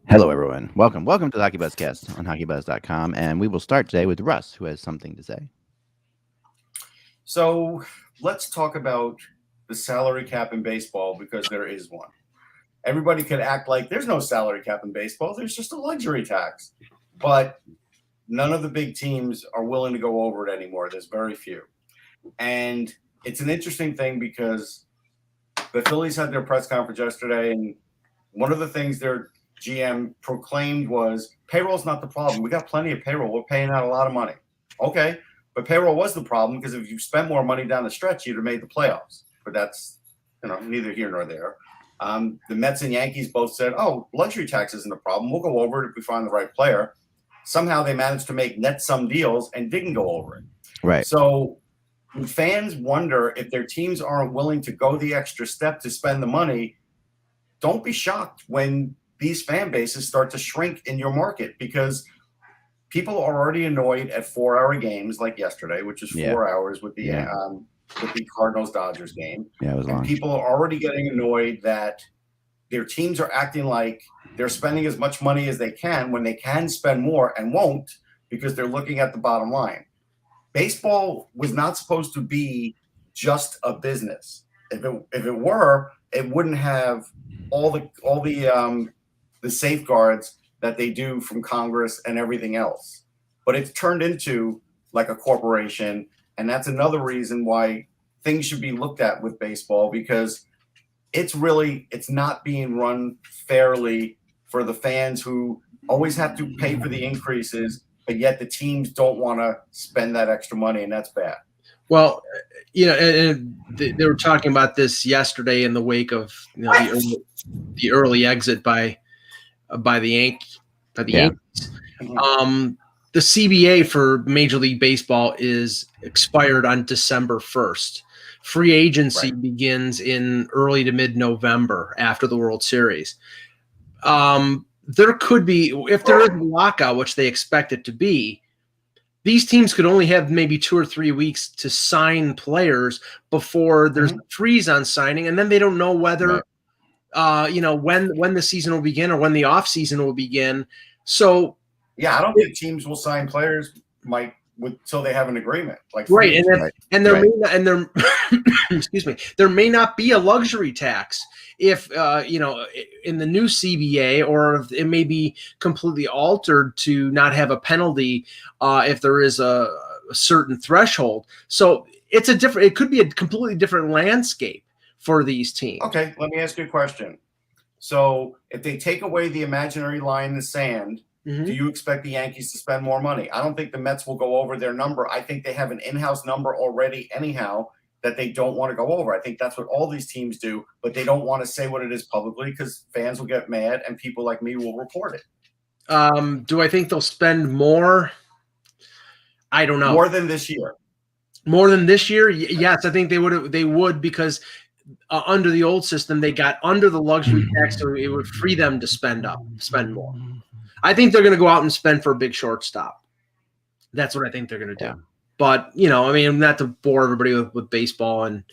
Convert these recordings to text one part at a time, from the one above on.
Hello, everyone. Welcome to the HockeyBuzzcast on HockeyBuzz.com, and we will start today with Russ, who has something to say. So let's talk about the salary cap in baseball because there is one. Everybody could act like there's no salary cap in baseball. There's just a luxury tax. But none of the big teams are willing to go over it anymore. There's very few. And it's an interesting thing because the Phillies had their press conference yesterday, and one of the things their GM proclaimed was payroll's not the problem. We got plenty of payroll. We're paying out a lot of money. Okay. But payroll was the problem because if you spent more money down the stretch, you'd have made the playoffs. But that's neither here nor there. The Mets and Yankees both said, "Oh, luxury tax isn't a problem. We'll go over it if we find the right player." Somehow they managed to make net sum deals and didn't go over it. Right. So fans wonder if their teams aren't willing to go the extra step to spend the money. Don't be shocked when these fan bases start to shrink in your market because people are already annoyed at 4-hour games like yesterday, which is 4 hours with the Cardinals-Dodgers game. Yeah, it was long. People are already getting annoyed that their teams are acting like they're spending as much money as they can when they can spend more and won't because they're looking at the bottom line. Baseball was not supposed to be just a business. If it were, it wouldn't have all the safeguards that they do from Congress and everything else. But it's turned into like a corporation, and that's another reason why things should be looked at with baseball because it's not being run fairly for the fans who always have to pay for the increases, but yet the teams don't want to spend that extra money, and that's bad. Well, and they were talking about this yesterday in the wake of the early exit by the Yankees. The CBA for Major League Baseball is expired on December 1st. Free agency begins in early to mid-November after the World Series. There could be, if there is a lockout, which they expect it to be, these teams could only have maybe 2 or 3 weeks to sign players before there's a freeze on signing, and then they don't know whether when the season will begin or when the off season will begin. So I don't think teams will sign players until they have an agreement. Excuse me, there may not be a luxury tax if in the new CBA, or it may be completely altered to not have a penalty if there is a certain threshold. So it could be a completely different landscape for these teams. Okay, let me ask you a question. So if they take away the imaginary line in the sand, do you expect the Yankees to spend more money? I don't think the Mets will go over their number. I think they have an in-house number already anyhow that they don't want to go over. I think that's what all these teams do, but they don't want to say what it is publicly because fans will get mad and people like me will report it. Do I think they'll spend more? I don't know. More than this year? More than this year? Yes, I think they would because under the old system, they got under the luxury tax, so it would free them to spend more. I think they're going to go out and spend for a big shortstop. That's what I think they're going to do. Yeah. But, not to bore everybody with baseball and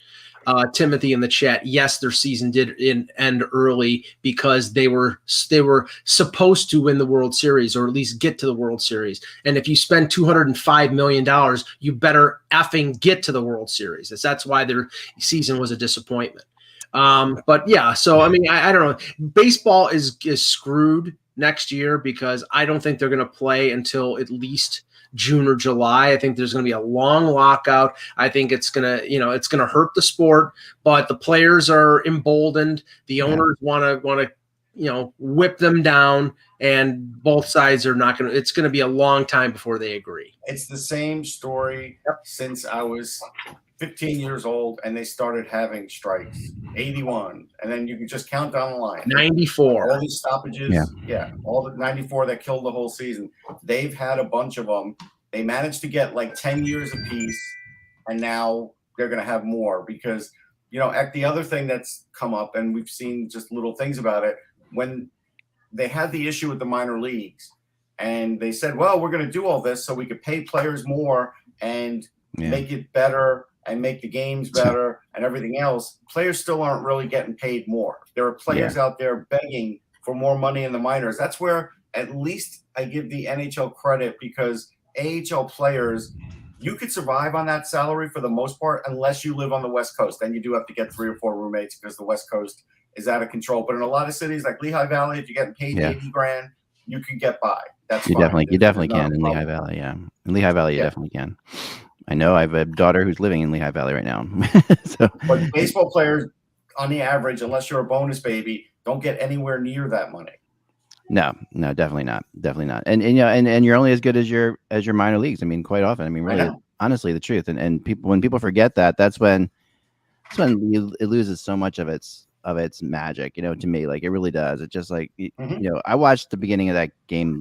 Timothy in the chat, yes, their season did end early because they were supposed to win the World Series or at least get to the World Series. And if you spend $205 million, you better effing get to the World Series. That's why their season was a disappointment. But yeah, so I don't know. Baseball is screwed next year because I don't think they're going to play until at least June or July. I think there's going to be a long lockout. I think it's going to hurt the sport, but the players are emboldened. The owners want to whip them down, and both sides are not going to. It's going to be a long time before they agree. It's the same story since I was 15 years old, and they started having strikes. 81, and then you can just count down the line. 94. All these stoppages, all the 94 that killed the whole season. They've had a bunch of them. They managed to get like 10 years apiece, and now they're going to have more because, the other thing that's come up, and we've seen just little things about it, when they had the issue with the minor leagues, and they said, well, we're going to do all this so we could pay players more and make it better and make the games better and everything else. Players still aren't really getting paid more. There are players out there begging for more money in the minors. That's where at least I give the NHL credit, because AHL players, you could survive on that salary for the most part, unless you live on the West Coast. Then you do have to get 3 or 4 roommates because the West Coast is out of control. But in a lot of cities like Lehigh Valley, if you're getting paid 80 grand, you can get by. That's you fine. definitely can in Lehigh Valley. Yeah, in Lehigh Valley, you definitely can. I know I have a daughter who's living in Lehigh Valley right now. But baseball players, on the average, unless you're a bonus baby, don't get anywhere near that money. No, definitely not. And you know, and you're only as good as your minor leagues. I mean, quite often. I mean, really, honestly, the truth. And people, when people forget that, that's when it loses so much of its magic. You know, to me, like it really does. It just like you know, I watched the beginning of that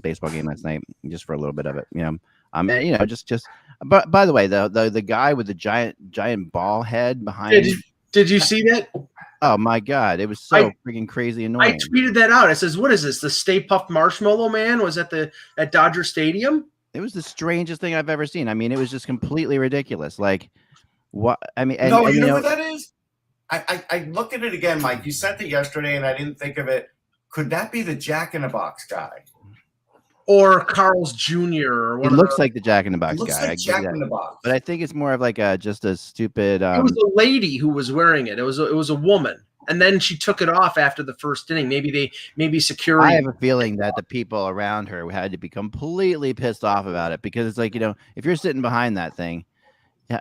baseball game last night, just for a little bit of it. You know, and, you know, just. But by the way, the guy with the giant ball head behind. Did you see that? Oh my God! It was so freaking crazy annoying. I tweeted that out. I says, "What is this? The Stay Puft Marshmallow Man was at Dodger Stadium." It was the strangest thing I've ever seen. I mean, it was just completely ridiculous. Like, what? I mean, you know what that is? I looked at it again, Mike. You sent it yesterday, and I didn't think of it. Could that be the Jack in the Box guy? Or Carl's Jr. Or it looks like the Jack in the Box guy. Looks like Jack in the Box, but I think it's more of like just a stupid. It was a lady who was wearing it. It was a woman, and then she took it off after the first inning. Maybe security. I have a feeling that the people around her had to be completely pissed off about it, because it's like, you know, if you're sitting behind that thing,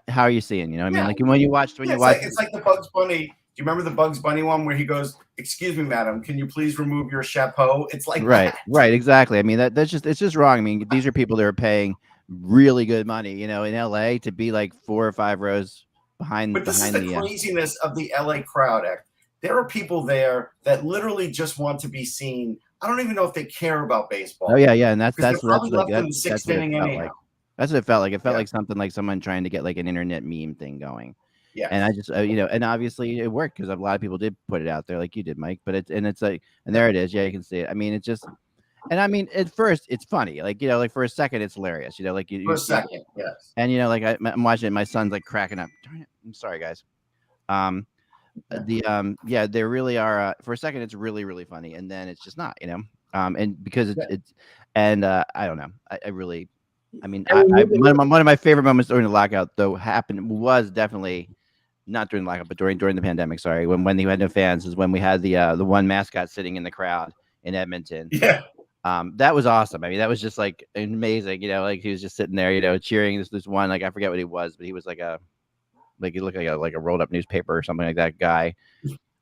how are you seeing? You know what I mean? Like when you watch, it's like the Bugs Bunny. Do you remember the Bugs Bunny one where he goes, "Excuse me, madam, can you please remove your chapeau?" It's like right, exactly. I mean, it's just wrong. I mean, these are people that are paying really good money, you know, in LA to be like 4 or 5 rows behind. But this is the craziness of the LA crowd. There are people there that literally just want to be seen. I don't even know if they care about baseball. Oh yeah, and that's That's what it felt like. That's what it felt like. It felt like something like someone trying to get like an internet meme thing going. Yeah. And I just, you know, and obviously it worked because a lot of people did put it out there like you did, Mike. But it's like, and there it is. Yeah, you can see it. I mean, it's just, and I mean, at first it's funny. Like, you know, like for a second it's hilarious. You know, like for a second, yes. And you know, like I'm watching it. My son's like cracking up. Darn it. I'm sorry, guys. Yeah, they really are. For a second, it's really, really funny, and then it's just not. You know, and because it's and I don't know. I really. I mean, one of my favorite moments during the lockout, though, was definitely not during the lockout, but during the pandemic. Sorry, when they had no fans, is when we had the one mascot sitting in the crowd in Edmonton. Yeah, that was awesome. I mean, that was just like amazing. You know, like he was just sitting there, you know, cheering. This one, like I forget what he was, but he was like he looked like a rolled up newspaper or something like that guy.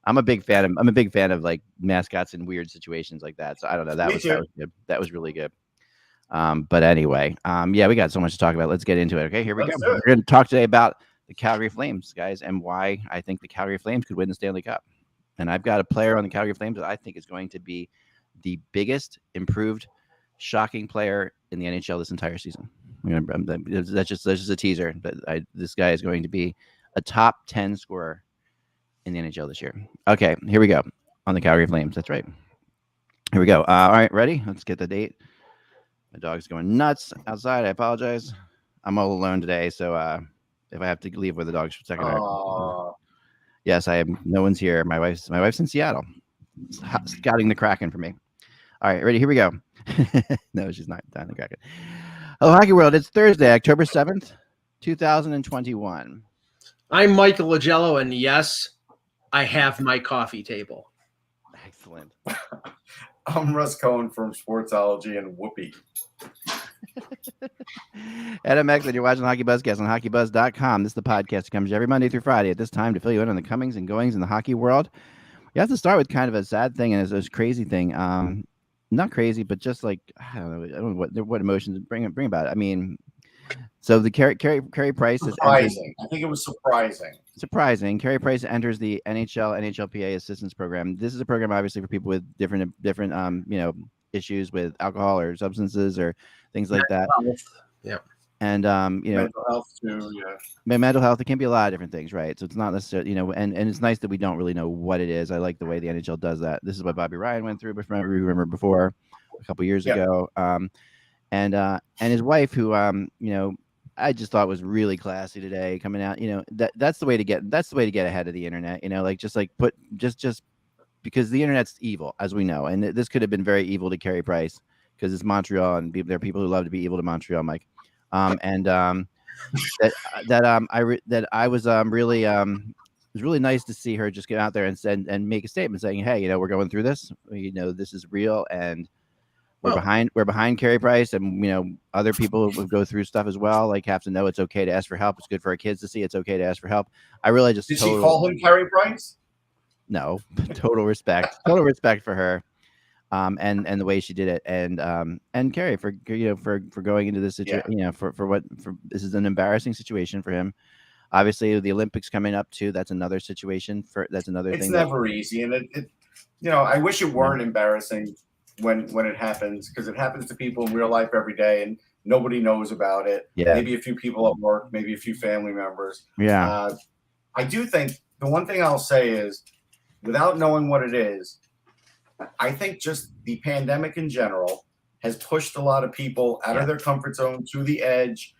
I'm a big fan of like mascots in weird situations like that. So I don't know. That was good. That was really good. But anyway, yeah, we got so much to talk about. Let's get into it. Okay, here we go. We're going to talk today about the Calgary Flames, guys, and why I think the Calgary Flames could win the Stanley Cup. And I've got a player on the Calgary Flames that I think is going to be the biggest improved, shocking player in the NHL this entire season. That's just a teaser. But this guy is going to be a top 10 scorer in the NHL this year. Okay, here we go on the Calgary Flames. That's right. Here we go. All right, ready? Let's get the date. My dog's going nuts outside. I apologize. I'm all alone today, so if I have to leave with the dogs for a second, yes, I am. No one's here. My wife's in Seattle, scouting the Kraken for me. All right, ready? Here we go. No, she's not down the Kraken. Hello, Hockey World. It's Thursday, October 7th, 2021. I'm Michael Lagello, and yes, I have my coffee table. Excellent. I'm Russ Cohen from Sportsology and Whoopee. Adam Eckler, you're watching HockeyBuzzcast on HockeyBuzz.com. This is the podcast that comes every Monday through Friday at this time to fill you in on the comings and goings in the hockey world. You have to start with kind of a sad thing and a crazy thing. Not crazy, but just like I don't know what emotions bring about it. I mean, so the Carey Price is surprising. I think it was surprising. Carey Price enters the NHLPA assistance program. This is a program obviously for people with different you know, issues with alcohol or substances or things like that. Yeah. And you know, mental health too. Yeah. Mental health. It can be a lot of different things, right? So it's not necessarily, you know, and it's nice that we don't really know what it is. I like the way the NHL does that. This is what Bobby Ryan went through, but remember before a couple years ago. And his wife, who you know, I just thought was really classy today, coming out. You know, that's the way to get ahead of the internet. You know, like just because the internet's evil, as we know, and this could have been very evil to Carey Price because it's Montreal, and there are people who love to be evil to Montreal, Mike. I was really it was really nice to see her just get out there and make a statement saying, hey, we're going through this, this is real, and we're behind Carey Price, and other people who go through stuff as well, like, have to know it's okay to ask for help. It's good for our kids to see it's okay to ask for help. I really just did she call him Carey Price? No, total respect for her, and the way she did it, and Carey for going into this situation, for this is an embarrassing situation for him. Obviously, the Olympics coming up too. That's another situation. That's another thing. It's never easy, and it I wish it weren't embarrassing when it happens, because it happens to people in real life every day, and nobody knows about it. Yeah. Maybe a few people at work, maybe a few family members. Yeah. I do think the one thing I'll say is, without knowing what it is, I think just the pandemic in general has pushed a lot of people out of their comfort zone to the edge,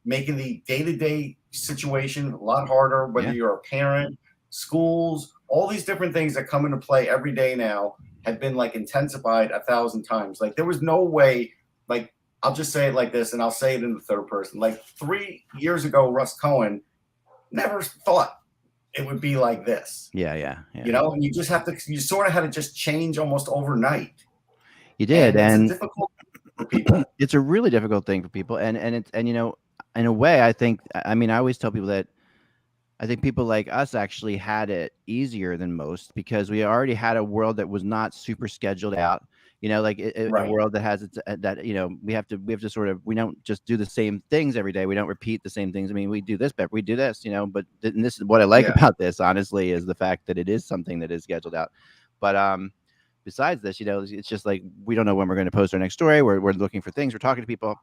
making the day-to-day situation a lot harder, whether you're a parent, schools, all these different things that come into play every day now have been like intensified 1,000 times. Like, there was no way, like, I'll just say it like this, and I'll say it in the third person. Like 3 years ago, Russ Cohen never thought it would be like this. Yeah. And you sort of had to just change almost overnight. You did, and it's difficult for people. It's a really difficult thing for people, and in a way, I think, I always tell people that I think people like us actually had it easier than most, because we already had a world that was not super scheduled out. A world that has we have to sort of, we don't just do the same things every day. We don't repeat the same things. We do this, but we do this, but this is what I like about this, honestly, is the fact that it is something that is scheduled out. But besides this, it's just like, we don't know when we're going to post our next story. We're looking for things. We're talking to people.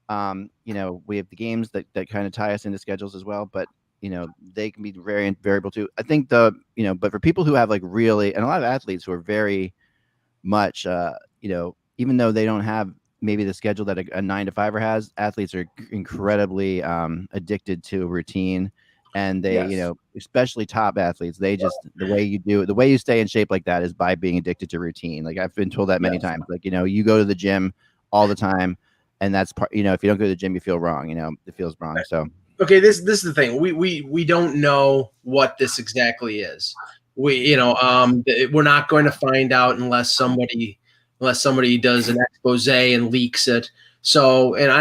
We have the games that kind of tie us into schedules as well, but they can be very variable too. I think but for people who have like really, and a lot of athletes who are very much, even though they don't have maybe the schedule that a 9-to-5er has, athletes are incredibly addicted to routine, and they, especially top athletes, they just, the way you stay in shape like that is by being addicted to routine. Like, I've been told that many times, like, you go to the gym all the time, and that's part, if you don't go to the gym, you feel wrong, it feels wrong. So, okay, this is the thing. We don't know what this exactly is. We're not going to find out unless somebody does an expose and leaks it. So, and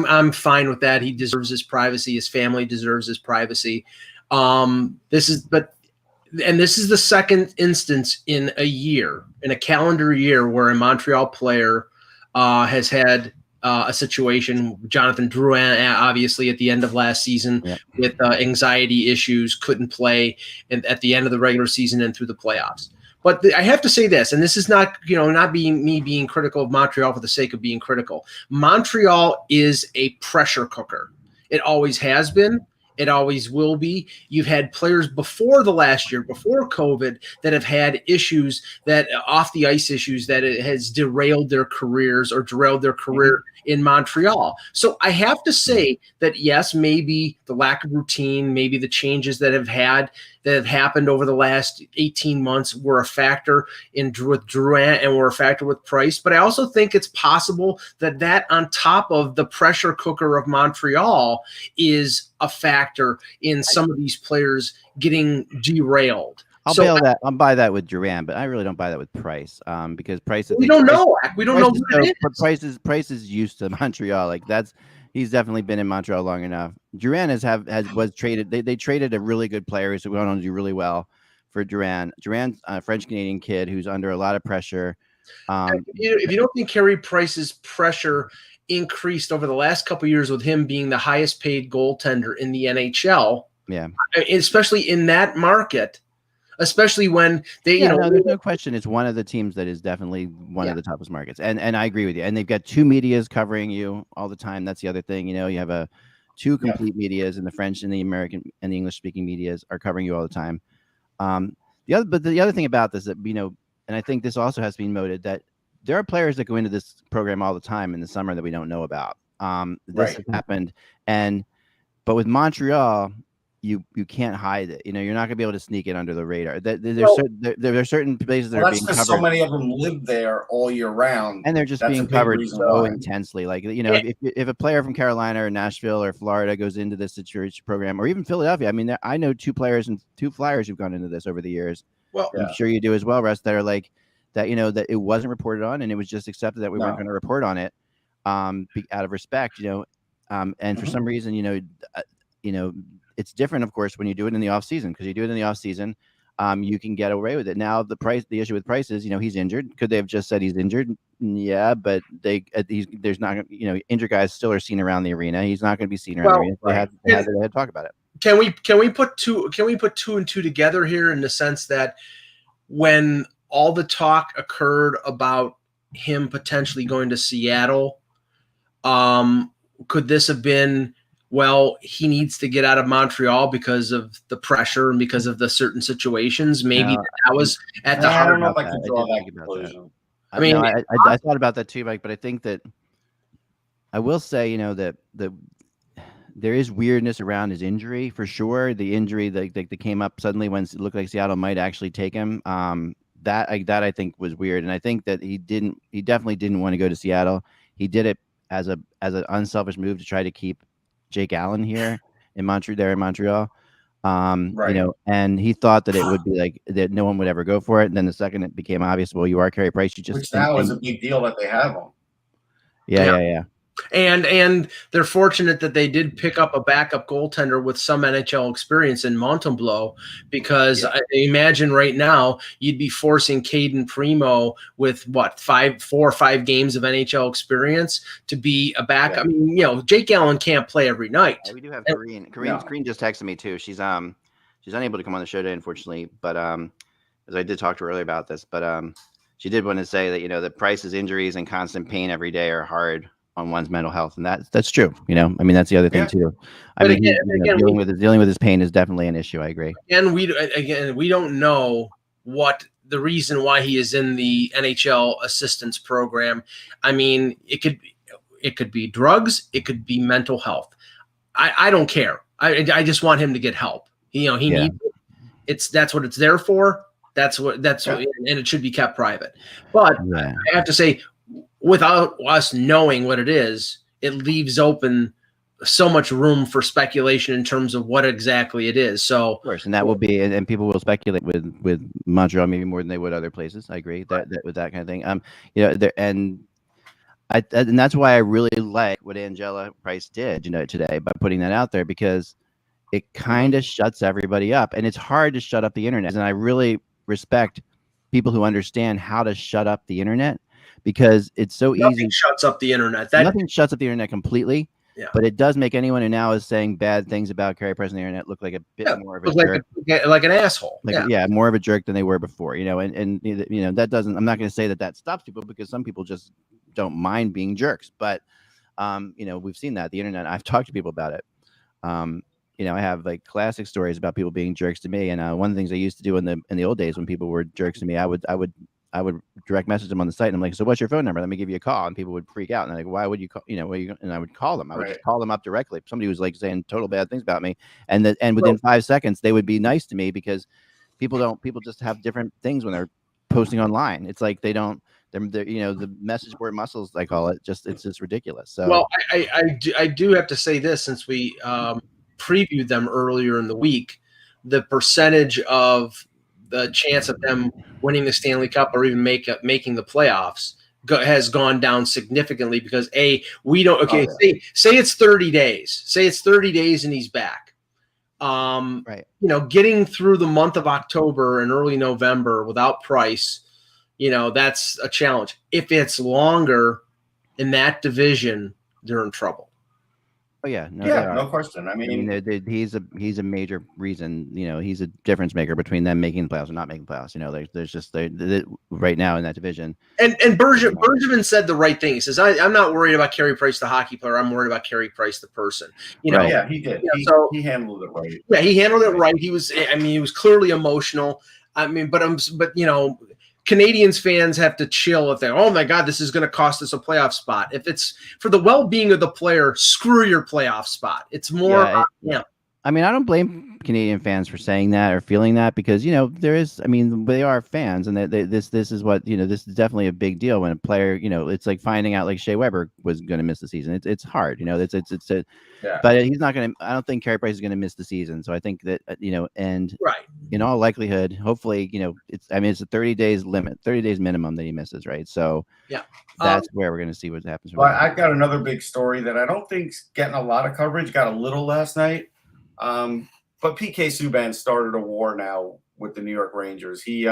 I'm fine with that. He deserves his privacy. His family deserves his privacy. This is the second instance in a calendar year, where a Montreal player has had a situation. Jonathan Drouin, obviously, at the end of last season with anxiety issues, couldn't play at the end of the regular season and through the playoffs. But I have to say this, and this is not being critical of Montreal for the sake of being critical. Montreal is a pressure cooker. It always has been. It always will be. You've had players before the last year, before COVID, that have had issues, that off the ice issues, that it has derailed their careers or derailed their career in Montreal. So I have to say that, yes, maybe the lack of routine, maybe the changes that have happened over the last 18 months were a factor with Drouin and were a factor with Price. But I also think it's possible that on top of the pressure cooker of Montreal is a factor in some of these players getting derailed. I'll buy that with Drouin, but I really don't buy that with Price, because Price. We don't know. We don't know what it is. Price is used to Montreal. Like, he's definitely been in Montreal long enough. Drouin was traded. They traded a really good player who went on to do really well for Drouin. Drouin's a French-Canadian kid who's under a lot of pressure. If you don't think Carey Price's pressure increased over the last couple of years with him being the highest paid goaltender in the NHL, especially in that market, especially when they, there's no question. It's one of the teams that is definitely one of the toughest markets. And I agree with you. And they've got two medias covering you all the time. That's the other thing. You have two complete medias, and the French and the American and the English speaking medias are covering you all the time. The other thing about this that, and I think this also has to be noted, that there are players that go into this program all the time in the summer that we don't know about. This has happened. But with Montreal, you can't hide it. You're not going to be able to sneak it under the radar. There are certain places that Well, are that's being because covered. so many of them live there all year round, and they're just that's being a big covered reason so why. intensely. Like, if a player from Carolina or Nashville or Florida goes into this situation program, or even Philadelphia, I mean, I know 2 players and 2 Flyers who've gone into this over the years. Well, I'm sure you do as well, Russ, that are like that, that it wasn't reported on, and it was just accepted that we weren't going to report on it, out of respect, and for some reason, it's different, of course, when you do it in the off season, because you do it in the off season, you can get away with it. Now, the issue with Price is, he's injured. Could they have just said he's injured? Yeah, but there's not, injured guys still are seen around the arena. He's not going to be seen around the arena. They had to talk about it. Can we put 2 and 2 together here, in the sense that when all the talk occurred about him potentially going to Seattle, could this have been, well, he needs to get out of Montreal because of the pressure and because of the certain situations? Maybe that was at the heart. I don't know if I could draw that conclusion. I mean, I thought about that too, Mike, but I think that I will say, that there is weirdness around his injury for sure. The injury that came up suddenly when it looked like Seattle might actually take him. That I think was weird, and I think that he definitely didn't want to go to Seattle. He did it as an unselfish move to try to keep Jake Allen here in Montreal. And he thought that it would be like that no one would ever go for it. And then the second it became obvious, well, you are Carey Price. Which now is a big deal that they have him. Yeah. And they're fortunate that they did pick up a backup goaltender with some NHL experience in Montembeault, because I imagine right now you'd be forcing Caden Primo with 4 or 5 games of NHL experience to be a backup. I mean, Jake Allen can't play every night. We do have Corrine. Corrine just texted me too. She's unable to come on the show today, unfortunately, but as I did talk to her earlier about this, but she did want to say that that Price's injuries and constant pain every day are hard on one's mental health, and that's true. I mean, that's the other thing too. Dealing with his pain is definitely an issue. I agree. And we don't know what the reason why he is in the NHL assistance program. I mean, it could be drugs, it could be mental health. I don't care. I just want him to get help. He needs it. That's what it's there for. What, and it should be kept private. But I have to say, without us knowing what it is, it leaves open so much room for speculation in terms of what exactly it is. So, of course, and that will be, and people will speculate with Montreal maybe more than they would other places. I agree that with that kind of thing. And that's why I really like what Angela Price did, today, by putting that out there, because it kind of shuts everybody up, and it's hard to shut up the internet. And I really respect people who understand how to shut up the internet, because it's so easy. Nothing shuts up the internet. Nothing shuts up the internet completely. Yeah. But it does make anyone who now is saying bad things about Carey Price on the internet look like a bit more of a jerk. Like an asshole. More of a jerk than they were before, and that doesn't, I'm not going to say that stops people, because some people just don't mind being jerks. But, we've seen that the internet, I've talked to people about it. I have like classic stories about people being jerks to me. And one of the things I used to do in the old days when people were jerks to me, I would direct message them on the site, and I'm like, so what's your phone number? Let me give you a call. And people would freak out, and they're like, why would you call? And I would call them. I would just call them up directly. Somebody was like saying total bad things about me, and within 5 seconds they would be nice to me, because people just have different things when they're posting online. It's like they're the message board muscles, I call it. It's just ridiculous. So, well, I do have to say this, since we previewed them earlier in the week, the percentage of the chance of them winning the Stanley Cup or even making the playoffs has gone down significantly, because we don't. Say it's 30 days. Say it's 30 days and he's back. Right. Getting through the month of October and early November without Price, that's a challenge. If it's longer in that division, they're in trouble. Oh yeah, no question. I mean, he's a major reason. He's a difference maker between them making the playoffs and not making the playoffs. There's just right now in that division. And Bergevin said the right thing. He says, I'm not worried about Carey Price, the hockey player. I'm worried about Carey Price, the person. Right. Yeah, he did. He handled it right. Yeah, he handled it right. He was clearly emotional. Canadians fans have to chill if they're, oh my God, this is going to cost us a playoff spot. If it's for the well-being of the player, screw your playoff spot. It's more. I mean, I don't blame Canadian fans for saying that or feeling that because there is. I mean, they are fans, and this is what This is definitely a big deal when a player. It's like finding out like Shea Weber was going to miss the season. It's hard. Yeah. But he's not going to. I don't think Carey Price is going to miss the season. So I think that and Right. in all likelihood, hopefully, it's a 30 days limit, 30 days minimum that he misses, right? So Yeah. that's where we're going to see what happens. Well, I've got another big story that I don't think's getting a lot of coverage. Got a little last night. But PK Subban started a war now with the New York Rangers. He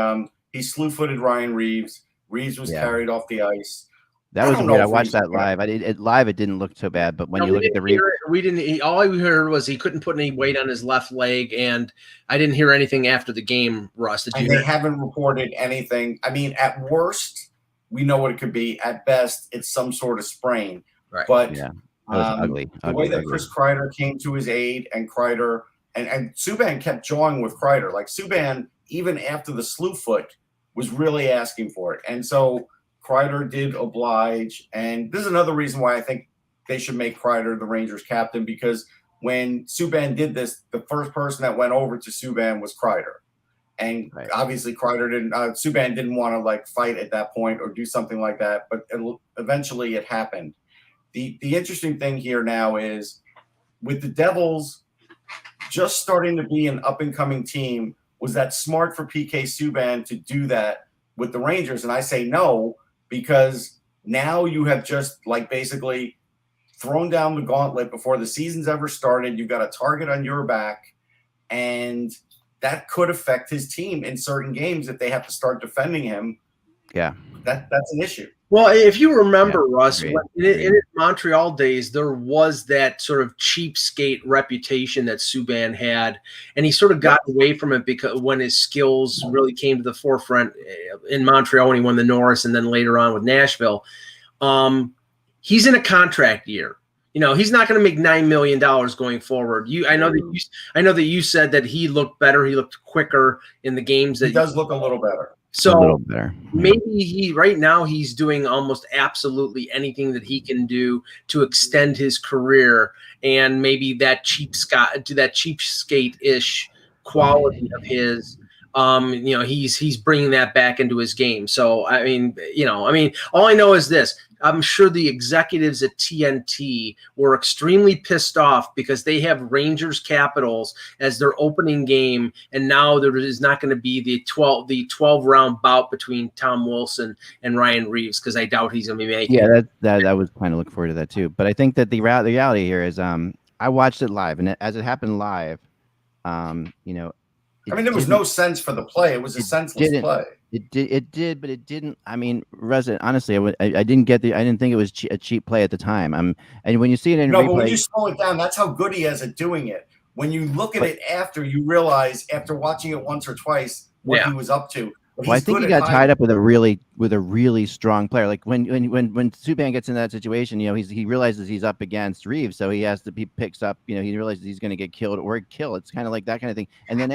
slew-footed Ryan Reeves. Reeves was carried off the ice. That was weird. I watched that live. It didn't look so bad, but when you look at the we didn't. All we heard was he couldn't put any weight on his left leg, and I didn't hear anything after the game. Russ, did you? They haven't reported anything. I mean, at worst, we know what it could be. At best, it's some sort of sprain. Right. But that was ugly. The way that Chris Kreider came to his aid, and Kreider and Subban kept jawing with Kreider. Like Subban, even after the slew foot, was really asking for it, and so Kreider did oblige. And this is another reason why I think they should make Kreider the Rangers captain, because when Subban did this, the first person that went over to Subban was Kreider. And obviously Subban didn't want to like fight at that point or do something like that, but eventually it happened. The interesting thing here now is with the Devils just starting to be an up and coming team, was that smart for PK Subban to do that with the Rangers? And I say no, because now you have just like basically thrown down the gauntlet before the season's ever started. You've got a target on your back, and that could affect his team in certain games if they have to start defending him. Yeah. That's an issue. Well, if you remember, Russ, in his Montreal days, there was that sort of cheapskate reputation that Subban had, and he sort of got away from it because when his skills really came to the forefront in Montreal when he won the Norris, and then later on with Nashville. He's in a contract year. He's not going to make $9 million going forward. I know that you said that he looked better. He looked quicker in the games. That he does look a little better. So maybe right now he's doing almost absolutely anything that he can do to extend his career, and maybe that cheapskate-ish quality of his. He's bringing that back into his game. So I mean, all I know is this. I'm sure the executives at TNT were extremely pissed off because they have Rangers Capitals as their opening game, and now there is not going to be the 12 round bout between Tom Wilson and Ryan Reeves, because I doubt he's going to be making. Yeah, that I was kind of looking forward to that too. But I think that the reality here is, I watched it live, and as it happened live, there was no sense for the play. It was a senseless play. It did, but it didn't. I mean, honestly, I didn't think it was a cheap play at the time. And when you see it in replay, but when you slow it down, that's how good he is at doing it. When you look at it after, you realize after watching it once or twice what he was up to. Well, I think he got tied up with a really strong player. Like when Subban gets in that situation, he realizes he's up against Reeves, so he picks up. He realizes he's going to get killed or kill. It's kind of like that kind of thing. And then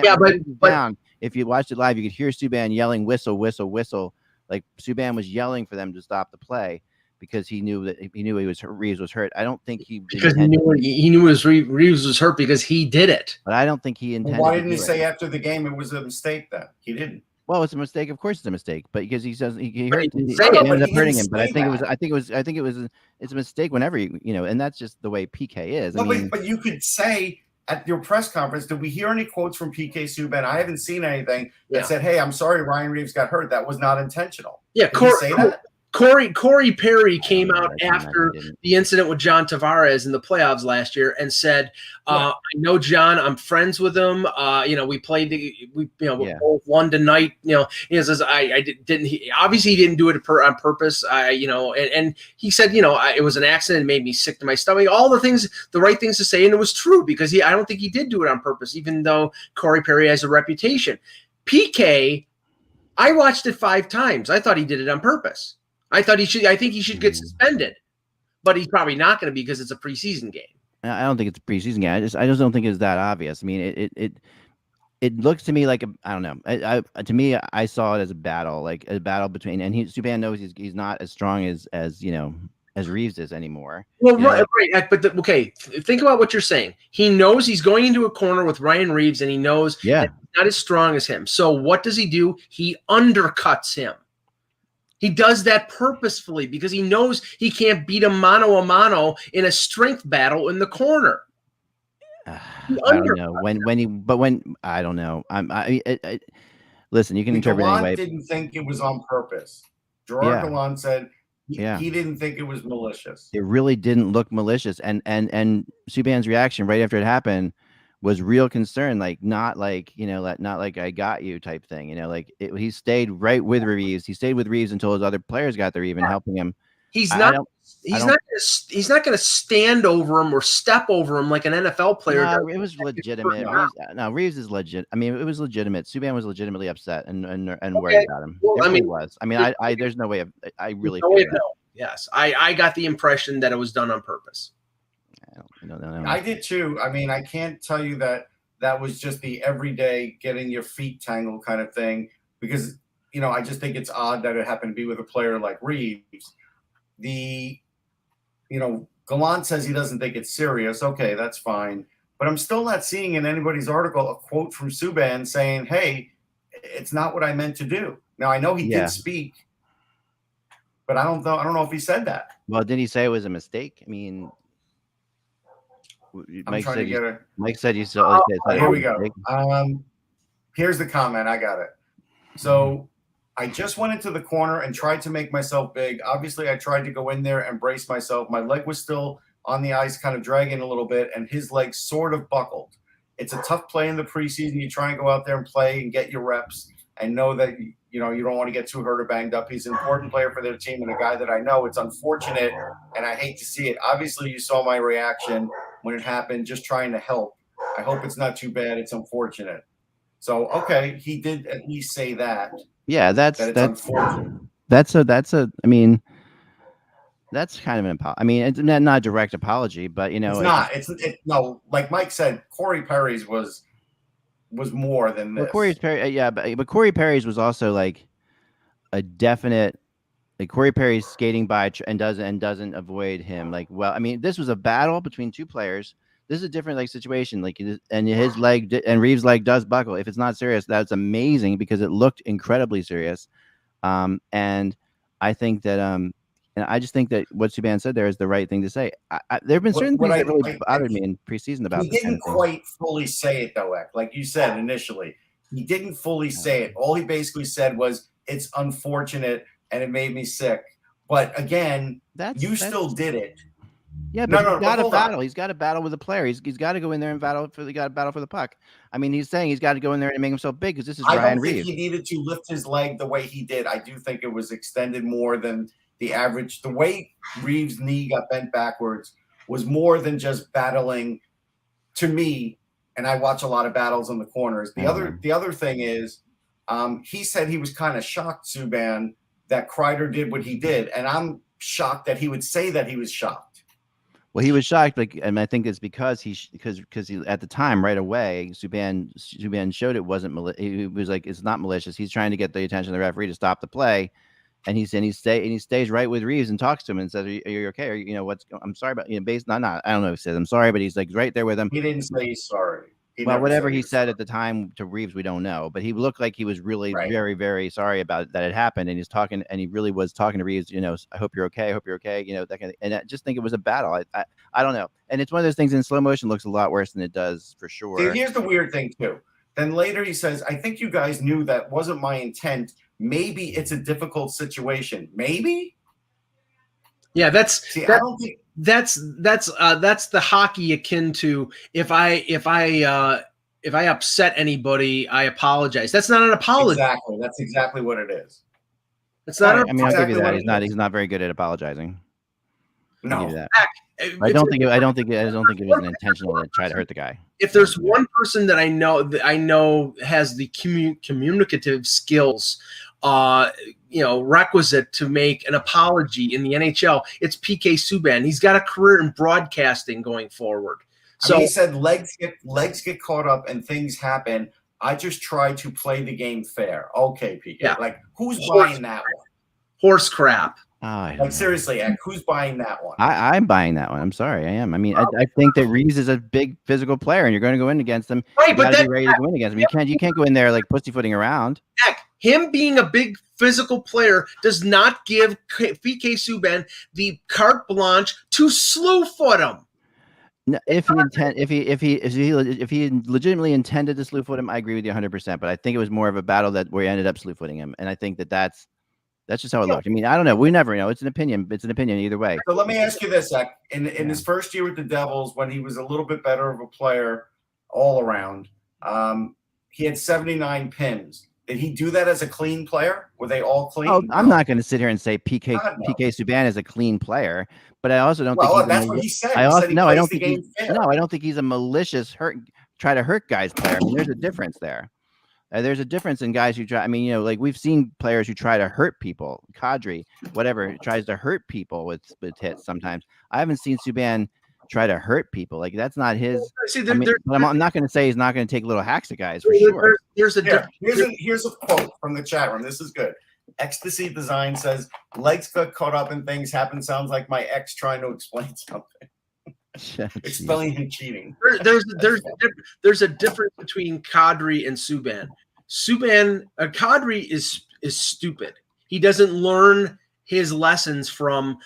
down. If you watched it live, you could hear Subban yelling, "Whistle, whistle, whistle!" Like Subban was yelling for them to stop the play because he knew Reeves was hurt. I don't think he knew Reeves was hurt because he did it. But I don't think he intended. Why didn't he say after the game it was a mistake? Then he didn't. Well, it's a mistake. Of course, it's a mistake. But because he says he ended up hurting him. But I think it was it's a mistake whenever and that's just the way PK is. But you could say at your press conference, did we hear any quotes from PK Subban? I haven't seen anything that said, "Hey, I'm sorry, Ryan Reeves got hurt. That was not intentional." Yeah, Corey Perry came out after the incident with John Tavares in the playoffs last year and said, I know John, I'm friends with him. We played, we both won tonight. He says, obviously he didn't do it on purpose. And he said, it was an accident. It made me sick to my stomach. All the right things to say. And it was true because I don't think he did do it on purpose, even though Corey Perry has a reputation. PK, I watched it 5 times. I thought he did it on purpose. I think he should get suspended, but he's probably not going to be because it's a preseason game. I don't think it's a preseason game. I just don't think it's that obvious. I mean, it looks to me like I don't know. To me, I saw it as a battle between, and Subban knows he's not as strong as as Reeves is anymore. Well, right. But think about what you're saying. He knows he's going into a corner with Ryan Reeves, and he knows that he's not as strong as him. So what does he do? He undercuts him. He does that purposefully because he knows he can't beat him mano a mano in a strength battle in the corner. I don't know I don't know. Listen, you can interpret it anyway. Didn't think it was on purpose. Gerard Gallant said he didn't think it was malicious. It really didn't look malicious, and Subban's reaction right after it happened was real concern, like not like not like I got you type thing, like he stayed right with Reeves. He stayed with Reeves until his other players got there, even helping him. He's not going to stand over him or step over him like an NFL player. No, it was legitimate. Reeves is legit. I mean, it was legitimate. Subban was legitimately upset and worried about him. Well, it was. I mean, I there's no way of. I really. No way of knowing. Yes, I got the impression that it was done on purpose. I don't know. I did too. I mean, I can't tell you that was just the everyday getting your feet tangled kind of thing, because I just think it's odd that it happened to be with a player like Reeves. Gallant says he doesn't think it's serious. Okay, that's fine. But I'm still not seeing in anybody's article a quote from Subban saying, hey, it's not what I meant to do. Now, I know he did speak, but I don't know if he said that. Well, did he say it was a mistake? I mean, Mike said you saw. Here we go. Here's the comment. I got it. So I just went into the corner and tried to make myself big. Obviously, I tried to go in there and brace myself. My leg was still on the ice, kind of dragging a little bit, and his leg sort of buckled. It's a tough play in the preseason. You try and go out there and play and get your reps and know that you don't want to get too hurt or banged up. He's an important player for their team and a guy that I know. It's unfortunate, and I hate to see it. Obviously, you saw my reaction when it happened, just trying to help. I hope it's not too bad. It's unfortunate. So, okay, he did at least say that. Yeah, that's I mean, that's kind of an apology. I mean, it's not a direct apology, but it's not. It's no, like Mike said, Corey Perry's was more than this. Well, Corey Perry, but Corey Perry's was also like a definite. Like Corey Perry's skating by and doesn't avoid him. Like, well, I mean, this was a battle between two players. This is a different situation. Like, and his leg and Reeves' leg does buckle. If it's not serious, that's amazing because it looked incredibly serious. And I think that and I just think that what Subban said there is the right thing to say. There have been certain things that really bothered me in preseason about. He didn't quite fully say it though, like you said initially. He didn't fully say it. All he basically said was, "It's unfortunate and it made me sick." But again, you still did it. Yeah, but he's got to battle. He's got to battle with a player. He's got to go in there and battle for the puck. I mean, he's saying he's got to go in there and make himself big because this is Ryan Reeves. I don't think he needed to lift his leg the way he did. I do think it was extended more than the average. The way Reeves' knee got bent backwards was more than just battling. To me, and I watch a lot of battles on the corners. The other thing is, he said he was kind of shocked, Subban, that Kreider did what he did, and I'm shocked that he would say that he was shocked. Well, he was shocked, and I think it's because he at the time right away, Subban showed it wasn't malicious. He was like, it's not malicious. He's trying to get the attention of the referee to stop the play, and he stays right with Reeves and talks to him and says, "Are you okay? Or I'm sorry about based on not I don't know if he says I'm sorry, but he's like right there with him." He didn't say he's sorry. Well, whatever he said at the time to Reeves, we don't know, but he looked like he was really very, very sorry about that it happened, and he's talking, and he really was talking to Reeves. I hope you're okay. I hope you're okay. That kind of, and I just think it was a battle. I don't know, and it's one of those things in slow motion looks a lot worse than it does for sure. See, here's the weird thing too. Then later he says, "I think you guys knew that wasn't my intent. Maybe it's a difficult situation. Maybe." Yeah, I don't think. That's the hockey akin to if I upset anybody, I apologize. That's not an apology. Exactly. That's exactly what it is. It's not. I mean, I'll give you that. He's not very good at apologizing. No. I don't think it was an intentional to try to hurt the guy. If there's one person that I know has the communicative skills, requisite to make an apology in the NHL, it's PK Subban. He's got a career in broadcasting going forward. So he said legs get caught up and things happen. I just try to play the game fair. Okay, PK. Yeah. Like who's buying that one? Horse crap. I don't Like know. seriously, Eck, who's buying that one? I'm buying that one. I'm sorry, I am. I mean, I think that Reeves is a big physical player, and you're going to go in against him. Right, You but got to be ready to go in against him. You can't go in there like pussyfooting around. Heck, him being a big physical player does not give PK Subban the carte blanche to slew foot him. No, if he legitimately intended to slew foot him, I agree with you 100%. But I think it was more of a battle where he ended up slew footing him, and I think that's just how it looked. I mean, I don't know. We never know. It's an opinion. It's an opinion either way. So let me ask you this, Zach. In his first year with the Devils, when he was a little bit better of a player all around, he had 79 pins. Did he do that as a clean player? Were they all clean? Oh, I'm not going to sit here and say PK no. Subban is a clean player, but I also don't think that's what he said. I don't think he's a malicious try to hurt guys player. I mean, there's a difference there. There's a difference in guys who try. I mean, you know, like we've seen players who try to hurt people. Kadri, whatever, tries to hurt people with hits sometimes. I haven't seen Subban try to hurt people. Like that's not his. See, I'm not going to say he's not going to take little hacks at guys for sure. Here's a quote from the chat room. This is good. Ecstasy Design says, "Legs got caught up in things happen. Sounds like my ex trying to explain something." Explaining him cheating. There's a difference between Kadri and Subban. Kadri is stupid. He doesn't learn his lessons from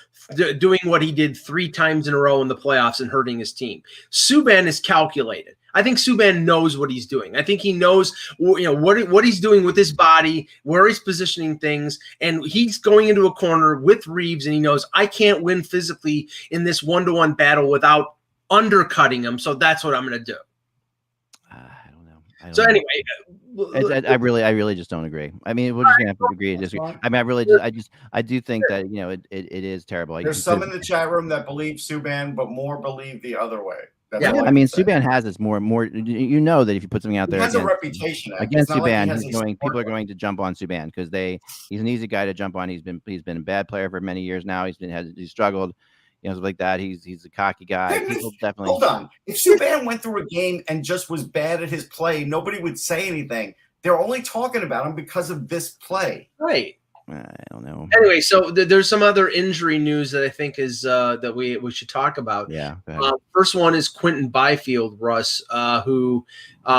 doing what he did 3 times in a row in the playoffs and hurting his team. Subban is calculated. I think Subban knows what he's doing. I think he knows, you know, what he's doing with his body, where he's positioning things, and he's going into a corner with Reeves, and he knows I can't win physically in this 1-to-1 battle without undercutting him. So that's what I'm going to do. I don't know. So anyway, I really just don't agree. I mean, we're just gonna have to agree and disagree. I mean, I do think that, you know, it is terrible. There's some in the chat room that believe Subban, but more believe the other way. That's I mean, Subban has this more. You know that if you put something out there, he has a reputation against Subban, people are going to jump on Subban because he's an easy guy to jump on. He's been a bad player for many years now. He's struggled, you know, like that. He's a cocky guy. People definitely hold on. If Subban went through a game and just was bad at his play, nobody would say anything. They're only talking about him because of this play, right? I don't know. Anyway, so there's some other injury news that I think is that we should talk about. Yeah. First one is Quentin Byfield, Russ, who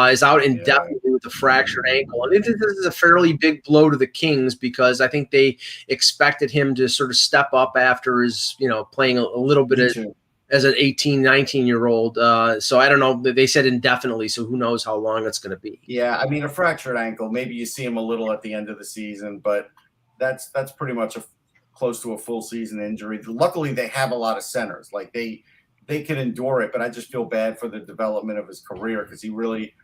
is out indefinitely with a fractured ankle. And I think this is a fairly big blow to the Kings because I think they expected him to sort of step up after his, you know, playing a little bit as an 18, 19-year-old. So I don't know. They said indefinitely, so who knows how long it's going to be. Yeah, I mean, a fractured ankle, maybe you see him a little at the end of the season, but that's pretty much close to a full season injury. Luckily, they have a lot of centers. Like they can endure it, but I just feel bad for the development of his career because he really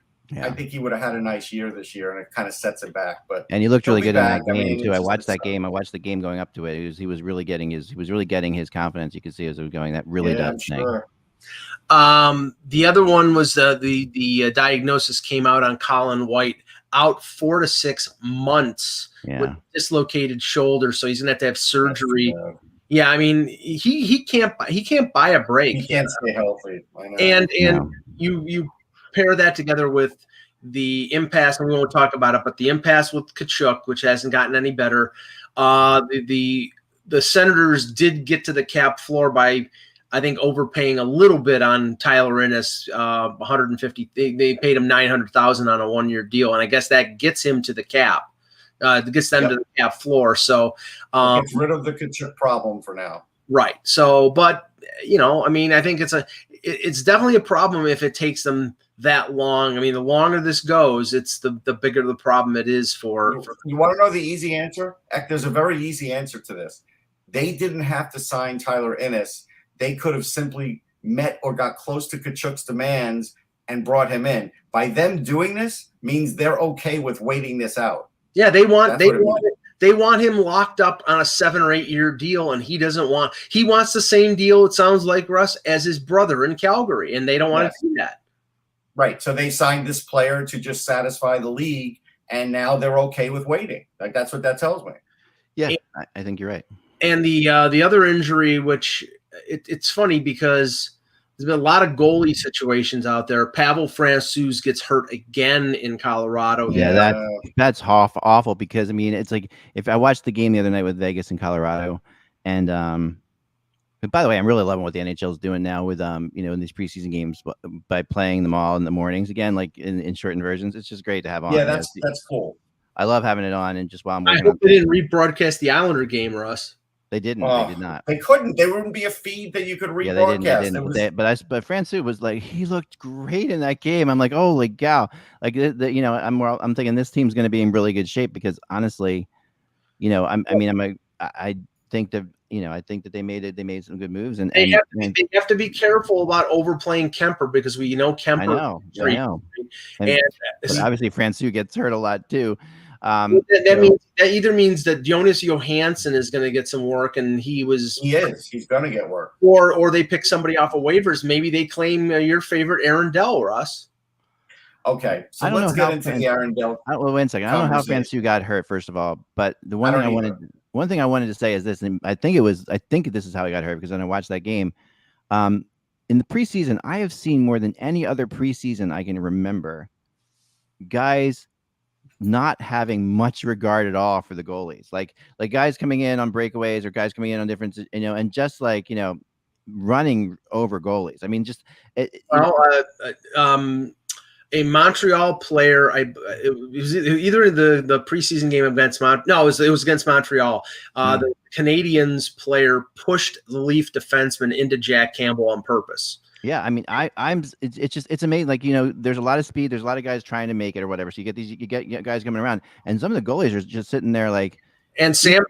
I think he would have had a nice year this year, and it kind of sets it back. But he looked really good in that game too. I watched that game. I watched the game going up to it. He was really getting his confidence. You could see as it was going. That really does. Sure. The other one was the diagnosis came out on Colin White, out 4 to 6 months with dislocated shoulder, so he's gonna have to have surgery. Yeah, I mean he can't buy a break. He can't stay healthy. And you pair that together with the impasse, and we won't talk about it, but the impasse with Tkachuk, which hasn't gotten any better. The Senators did get to the cap floor by, I think, overpaying a little bit on Tyler Ennis, $150. They paid him $900,000 on a 1-year deal, and I guess that gets him to the cap. Gets them to the cap floor. So gets rid of the Tkachuk problem for now. Right. So, but you know, I mean, I think it's definitely a problem if it takes them that long. I mean, the longer this goes, it's the bigger the problem it is for. You want to know the easy answer? There's a very easy answer to this. They didn't have to sign Tyler Ennis. They could have simply met or got close to Tkachuk's demands and brought him in. By them doing this means they're okay with waiting this out. Yeah, they want him locked up on a 7 or 8 year deal, and he wants the same deal, it sounds like, Russ, as his brother in Calgary, and they don't want to do that. Right. So they signed this player to just satisfy the league, and now they're okay with waiting. Like that's what that tells me. Yeah, I think you're right. And the other injury, which it's funny because there's been a lot of goalie situations out there. Pavel Francouz gets hurt again in Colorado. Yeah, that's awful because, I mean, it's like if I watched the game the other night with Vegas and Colorado, And but by the way, I'm really loving what the NHL is doing now with in these preseason games by playing them all in the mornings again, like in shortened versions. It's just great to have on. Yeah, that's cool. I love having it on, and just while I'm I working. hope they didn't rebroadcast the Islander game, Russ. They didn't. They did not. They couldn't. There wouldn't be a feed that you could rebroadcast. Yeah, they didn't. But Francouz was like, he looked great in that game. I'm like, holy cow! Like I'm thinking this team's going to be in really good shape because honestly, I think that they made some good moves, and they have to be careful about overplaying Kemper because we Kemper. I know. And but obviously Francouz gets hurt a lot too. That either means that Jonas Johansson is going to get some work, and he's going to get work, or they pick somebody off of waivers. Maybe they claim your favorite Aaron Dell, Russ. Okay, so let's get into the Aaron Dell. Well, wait a second. I don't know how Francouz got hurt, first of all, but the one thing I wanted to say is this, and I think this is how he got hurt because when I watched that game, in the preseason, I have seen more than any other preseason I can remember, guys not having much regard at all for the goalies, like guys coming in on breakaways or guys coming in on different, and just running over goalies. I mean, just a Montreal player. It was either the preseason game against it was against Montreal. The Canadiens player pushed the Leaf defenseman into Jack Campbell on purpose. Yeah, I mean, it's amazing. There's a lot of speed. There's a lot of guys trying to make it or whatever. So you get guys coming around, and some of the goalies are just sitting there like. And Sam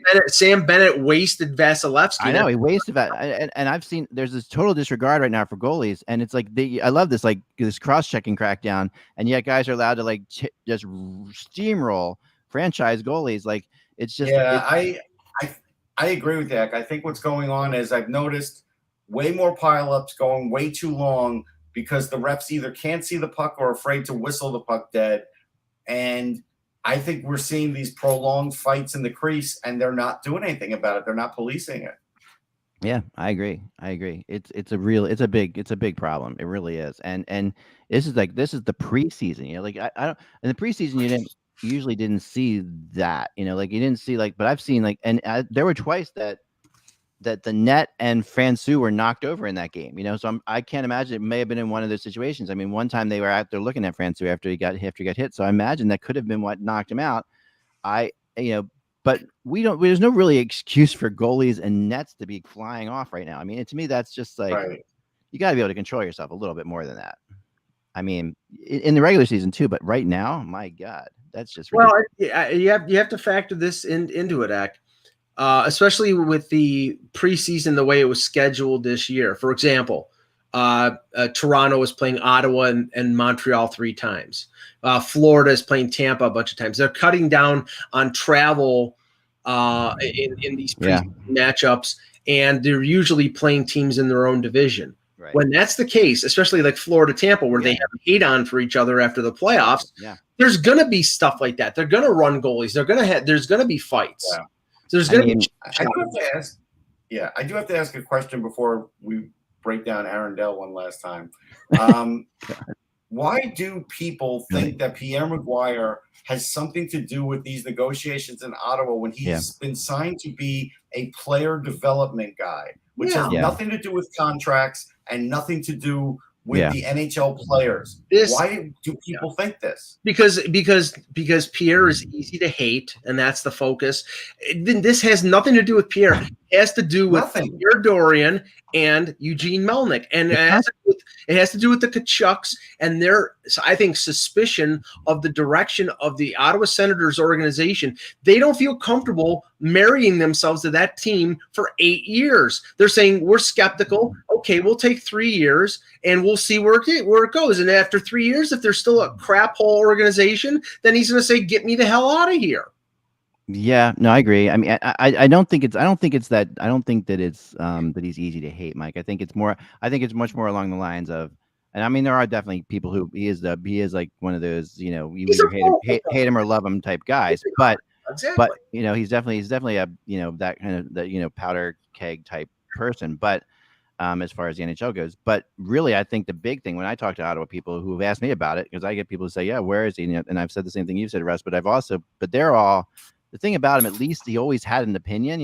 Bennett wasted Vasilevsky. I know he wasted that, and I've seen there's this total disregard right now for goalies, and it's like I love this this cross-checking crackdown, and yet guys are allowed to just steamroll franchise goalies. It's just I agree with that. I think what's going on is I've noticed way more pileups going way too long because the refs either can't see the puck or are afraid to whistle the puck dead, and I think we're seeing these prolonged fights in the crease, and they're not doing anything about it. They're not policing it. Yeah, I agree. It's a big problem. It really is. And this is the preseason. I don't in the preseason you usually didn't see that. You didn't see but I've seen there were twice that the net and Francouz were knocked over in that game. So I can't imagine it may have been in one of those situations. I mean, one time they were out there looking at Francouz after he got hit. So I imagine that could have been what knocked him out. But there's no really excuse for goalies and nets to be flying off right now. I mean, to me, that's just right. You got to be able to control yourself a little bit more than that. I mean, in the regular season too, but right now, my God, that's just ridiculous. Well, you have to factor this into it, Ak. Especially with the preseason, the way it was scheduled this year. For example, Toronto was playing Ottawa and Montreal 3 times. Florida is playing Tampa a bunch of times. They're cutting down on travel in these preseason matchups, and they're usually playing teams in their own division. Right. When that's the case, especially like Florida, Tampa, where they have hate on for each other after the playoffs, there's going to be stuff like that. They're going to run goalies. There's going to be fights. Yeah. So there's going to be. I do have to ask a question before we break down Aaron Dell one last time. Why do people think that Pierre Maguire has something to do with these negotiations in Ottawa when he's been signed to be a player development guy, which has nothing to do with contracts and nothing to do with the NHL players? Why do people think this? Because Pierre is easy to hate, and that's the focus. This has nothing to do with Pierre. It has to do with Pierre Dorian and Eugene Melnyk, and it has to do with the Kachucks and their, I think, suspicion of the direction of the Ottawa Senators organization. They don't feel comfortable marrying themselves to that team for 8 years. They're saying we're skeptical. Okay, we'll take 3 years and we'll see where it goes. And after 3 years, if they're still a crap hole organization, then he's going to say, "Get me the hell out of here." Yeah, no, I agree. I mean, I don't think that he's easy to hate, Mike. I think it's much more along the lines of, and I mean, there are definitely people who he is like one of those, you either hate him or love him type guys, but he's definitely a, that kind of, powder keg type person, but as far as the NHL goes. But really, I think the big thing when I talk to Ottawa people who have asked me about it, because I get people who say, "Yeah, where is he?" And I've said the same thing you said, Russ. But they're all the thing about him, at least he always had an opinion,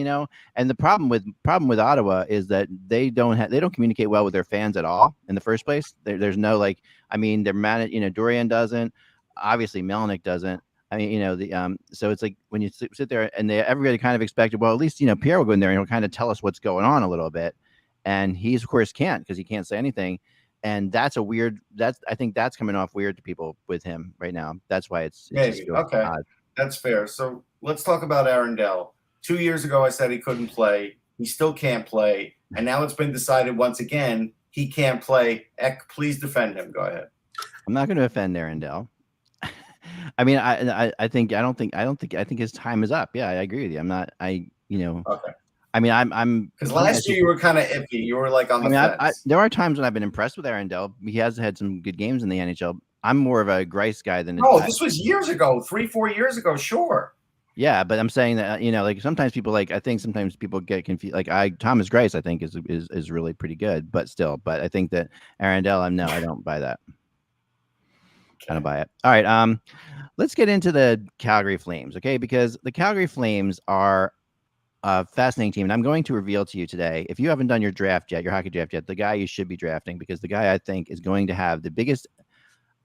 And the problem with Ottawa is that they don't communicate well with their fans at all in the first place. There's no they're mad at Dorian doesn't, obviously Melnick doesn't. I mean, so it's like when you sit there and everybody kind of expected, well, at least Pierre will go in there and he'll kind of tell us what's going on a little bit, and he of course can't because he can't say anything. And I think that's coming off weird to people with him right now. That's why it's maybe okay. Odd. That's fair. So let's talk about Arundel. 2 years ago, I said he couldn't play. He still can't play. And now it's been decided once again he can't play. Eck, please defend him. Go ahead. I'm not going to offend Arundel. I mean, I think his time is up. Yeah, I agree with you. I'm not. Okay. I mean, I'm because last year you were kind of iffy. You were like on the fence. There are times when I've been impressed with Arundel. He has had some good games in the NHL. I'm more of a Grice guy than. No, this was years ago, 3-4 years ago. Sure. Yeah, but I'm saying that like sometimes people get confused. Like Thomas Grice, I think is really pretty good, but I think that Arundel, I don't buy that. Okay. I don't buy it. All right, let's get into the Calgary Flames, okay? Because the Calgary Flames are a fascinating team, and I'm going to reveal to you today, if you haven't done your draft yet, your hockey draft yet, the guy you should be drafting, because the guy I think is going to have the biggest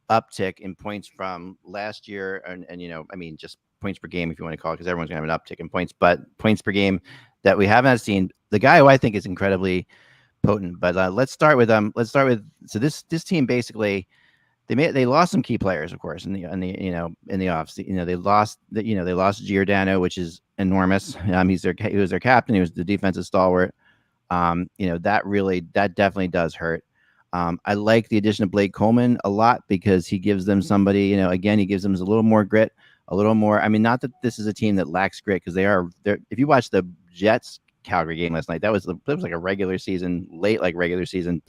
uptick in points from last year, and just points per game, if you want to call it, because everyone's going to have an uptick in points, but points per game that we haven't seen. The guy who I think is incredibly potent. But let's start with so this team basically they lost some key players, of course, in the off. They lost Giordano, which is enormous. He was their captain. He was the defensive stalwart. That definitely does hurt. I like the addition of Blake Coleman a lot because he gives them somebody, again, he gives them a little more grit, a little more. I mean, not that this is a team that lacks grit, because they're. If you watch the Jets Calgary game last night, that was like a regular season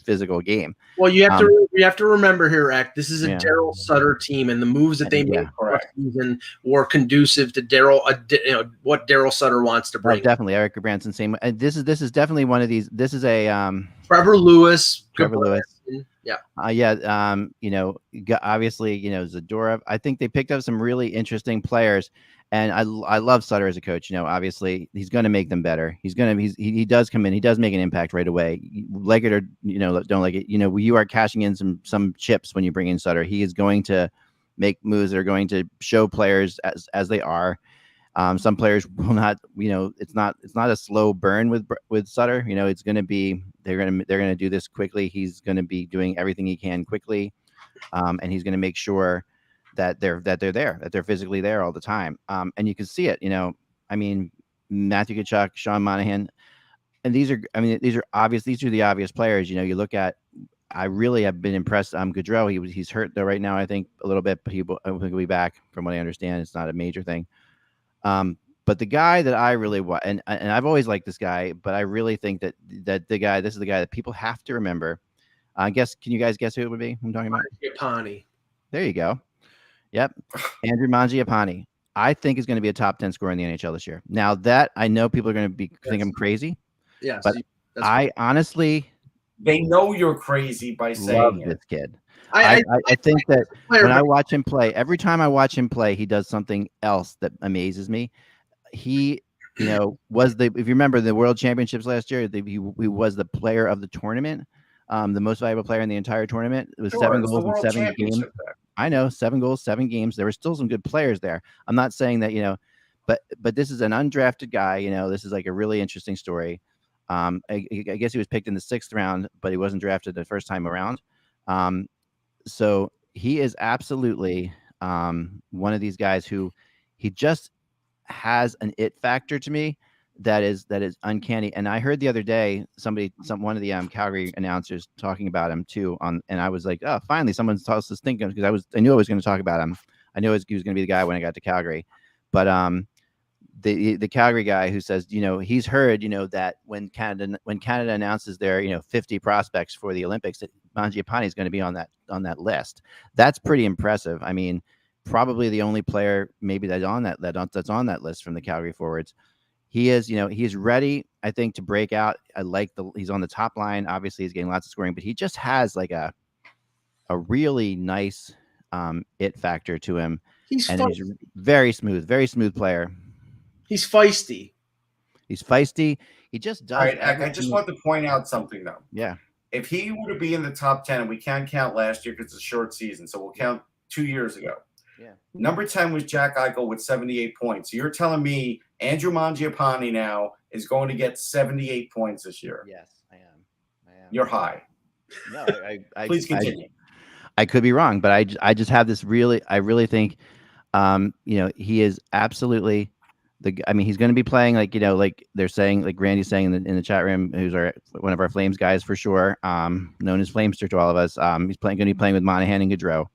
physical game. Well, you have to remember here, Eck, this is a Daryl Sutter team, and the moves that they made for season were conducive to Daryl, what Daryl Sutter wants to bring. Definitely, Eric Branson, same. This is definitely one of these. This is a Trevor Lewis. Yeah. Obviously, Zadorov. I think they picked up some really interesting players, and I love Sutter as a coach. Obviously he's going to make them better. He does come in. He does make an impact right away. Like it or don't like it. You are cashing in some chips when you bring in Sutter. He is going to make moves that are going to show players as they are. Some players will not. It's not a slow burn with Sutter. It's going to be. They're going to do this quickly. He's going to be doing everything he can quickly, and he's going to make sure that they're there, that they're physically there all the time. And you can see it. Matthew Tkachuk, Sean Monahan, and these are obvious. These are the obvious players. You look at. I really have been impressed. Gaudreau, he's hurt though right now, I think a little bit, but I think he'll be back. From what I understand, it's not a major thing. But the guy that I really want, and I've always liked this guy, but I really think that this is the guy that people have to remember. Can you guys guess who it would be? I'm talking about Mangiapane. There you go. Yep, Andrew Mangiapane. I think is going to be a top 10 scorer in the NHL this year. Now that I know people are going to think I'm crazy. Yeah, but honestly, they know you're crazy by saying this kid. I think that when I watch him play, every time I watch him play, he does something else that amazes me. He, was if you remember the World Championships last year, he was the player of the tournament, the most valuable player in the entire tournament. It was 7 goals in 7 games. I know, 7 goals, 7 games. There were still some good players there. I'm not saying that, but this is an undrafted guy. This is like a really interesting story. I guess he was picked in the 6th round, but he wasn't drafted the first time around. So he is absolutely one of these guys who he just has an it factor to me that is uncanny. And I heard the other day one of the Calgary announcers talking about him too. And I was like, oh, finally someone told us thinking, because I knew I was going to talk about him. I knew he was going to be the guy when I got to Calgary. But the Calgary guy who says, he's heard, that when Canada announces their 50 prospects for the Olympics, that Mangiapane is going to be on that list. That's pretty impressive. I mean, probably the only player maybe that's on that list from the Calgary forwards. He is, he's ready, I think, to break out. He's on the top line. Obviously, he's getting lots of scoring, but he just has like a really nice it factor to him. He's very smooth player. He's feisty. He's feisty. He just does. All right, I just want to point out something, though. Yeah. If he were to be in the top 10, and we can't count last year because it's a short season, so we'll count 2 years ago. Yeah. Number 10 was Jack Eichel with 78 points. So you're telling me Andrew Mangiapane now is going to get 78 points this year? Yes, I am. You're high. No, I Please continue. I could be wrong, but I just have this I really think, he is absolutely he's going to be playing like they're saying, like Randy's saying in the chat room, who's one of our Flames guys for sure, known as Flamester to all of us. He's going to be playing with Monahan and Gaudreau.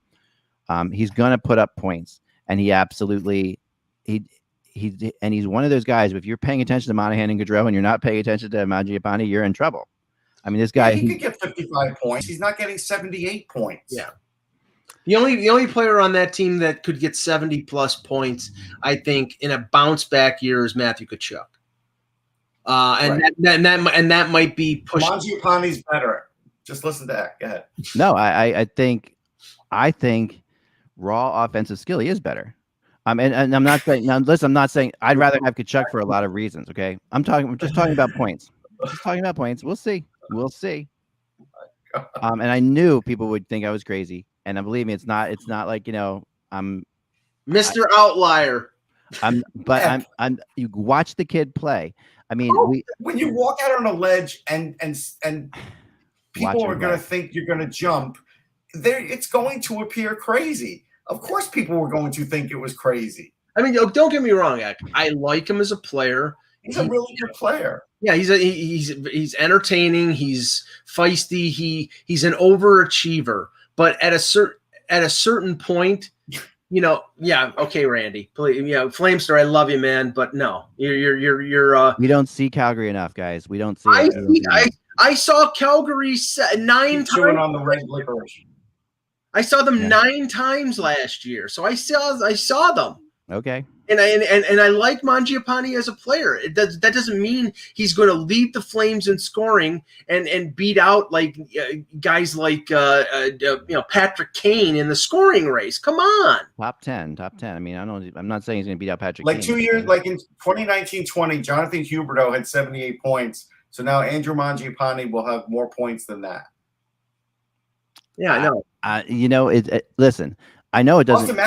He's going to put up points, and he absolutely he's one of those guys. If you're paying attention to Monahan and Gaudreau and you're not paying attention to Mangiapane, you're in trouble. I mean, this guy, he could get 55 points. He's not getting 78 points. Yeah. The only player on that team that could get 70 plus points, I think, in a bounce back year is Matthew Tkachuk. That might be pushed. Mangiapane's better. Just listen to that. Go ahead. No, I think raw offensive skill, he is better. And I'm not saying now. Listen, I'm not saying I'd rather have Tkachuk for a lot of reasons. Okay, I'm just talking about points. Just talking about points. We'll see. And I knew people would think I was crazy. And believe me, it's not like, I'm Mr. Outlier. You watch the kid play. I mean, when you walk out on a ledge and people are going to think you're going to jump, it's going to appear crazy. Of course, people were going to think it was crazy. I mean, don't get me wrong, Ek. I like him as a player. He's a really good player. Yeah, he's entertaining. He's feisty. He's an overachiever. But at a certain point, okay, Randy, please, Flamester, I love you, man, but no, you're. We don't see Calgary enough, guys. We don't see. I saw Calgary 9 times. On the red licorice. I saw them 9 times last year, so I saw them. Okay. And I like Mangiapane as a player. That doesn't mean he's going to lead the Flames in scoring and beat out like guys like Patrick Kane in the scoring race. Come on, top 10. I mean, I'm not saying he's going to beat out Patrick. Like Kane. 2 years, like in 2019-20, Jonathan Huberdeau had 78 points. So now Andrew Mangiapane will have more points than that. Yeah, I know. Listen. I know it doesn't.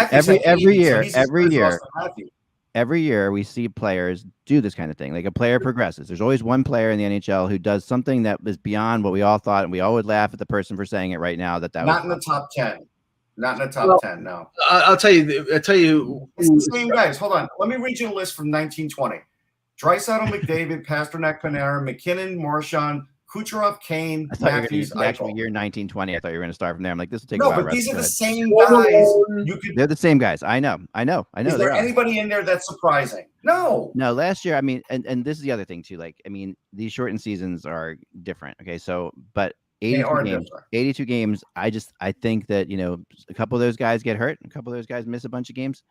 Every year we see players do this kind of thing. Like a player progresses. There's always one player in the NHL who does something that was beyond what we all thought, and we all would laugh at the person for saying it right now. That not was in the top 10. Not in the top 10. No. I'll tell you. It's the same guys. Hold on. Let me read you a list from 1920. Draisaitl, McDavid, Pasternak, Panarin, McKinnon, Marchand, Kucherov, Kane, Matthews, actually year 1920. I thought you were going to start from there. I'm like, this will take a no, while. But these are the same guys. They're the same guys. I know. Is there anybody in there that's surprising? No. Last year, I mean, and this is the other thing too. Like, I mean, these shortened seasons are different. Okay, so but 82 games. I think that a couple of those guys get hurt, a couple of those guys miss a bunch of games.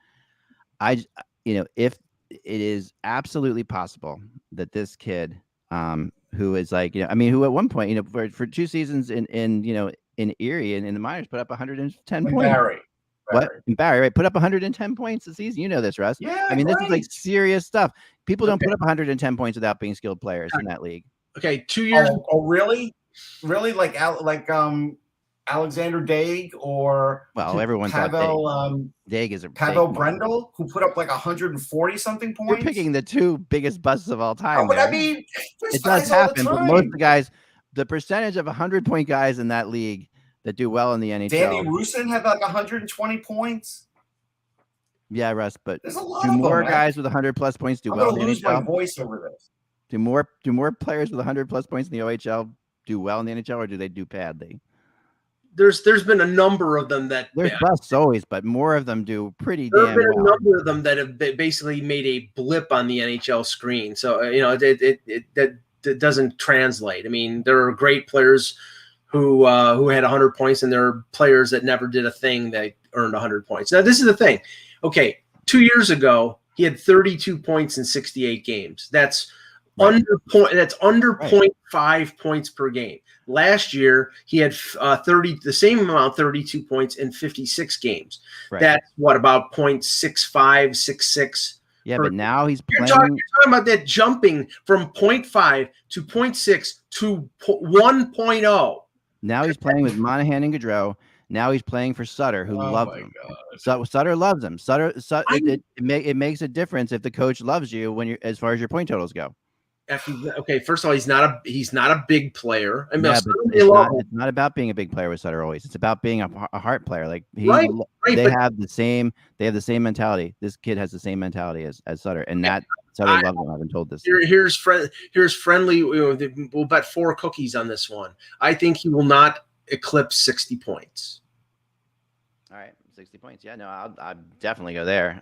If it is absolutely possible that this kid, who is like, who at one point, for 2 seasons in Erie and in the minors put up 110 points. Barry. What? In Barry, right? Put up 110 points a season. You know this, Russ. Yeah. I mean, this is like serious stuff. People don't put up 110 points without being skilled players in that league. Okay, 2 years. Oh, really? Really? Like Alexander Daig or everyone's Pavel Daig is Pavel Brendel, who put up like 140 something points. You're picking the 2 biggest busts of all time. But I mean, it does happen. But most of the guys, the percentage of 100-point guys in that league that do well in the NHL. Danny Rusin had like 120 points. Yeah, Russ, but there's a lot do of more them, guys with 100+ points do well in the lose NHL? My voice over this. Do more players with 100+ points in the OHL do well in the NHL, or do they do badly? There's been a number of them that there's busts always, but more of them do pretty damn well. There's been a number of them that have basically made a blip on the NHL screen. So that doesn't translate. I mean, there are great players who had 100 points, and there are players that never did a thing that earned 100 points. Now, this is the thing. Okay, 2 years ago, he had 32 points in 68 games. That's under 0.5 points per game. Last year, he had the same amount, 32 points in 56 games. Right. That's about 0.65, 66 Yeah, but now he's You're playing. talking about that jumping from 0.5 to 0.6 to 1.0. Now he's playing with Monahan and Gaudreau. Now he's playing for Sutter, who loves him. Sutter loves him. It makes a difference if the coach loves you when you're as far as your point totals go. Okay, first of all, he's not a big player. I mean, yeah, but it's not about being a big player with Sutter always. It's about being a heart player. Like they have the same mentality. This kid has the same mentality as Sutter, and that Sutter loves him. I've been told this. Here's friendly. We'll bet 4 cookies on this one. I think he will not eclipse 60 points. All right, 60 points. Yeah, no, I'll definitely go there.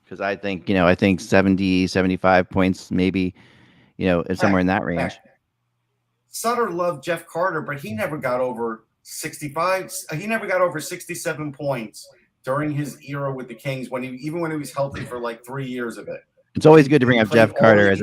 Because I think 70, 75 points maybe. Somewhere in that range. Sutter loved Jeff Carter, but he never got over 65. He never got over 67 points during his era with the Kings even when he was healthy for like 3 years of it. It's always good to bring up Jeff Carter as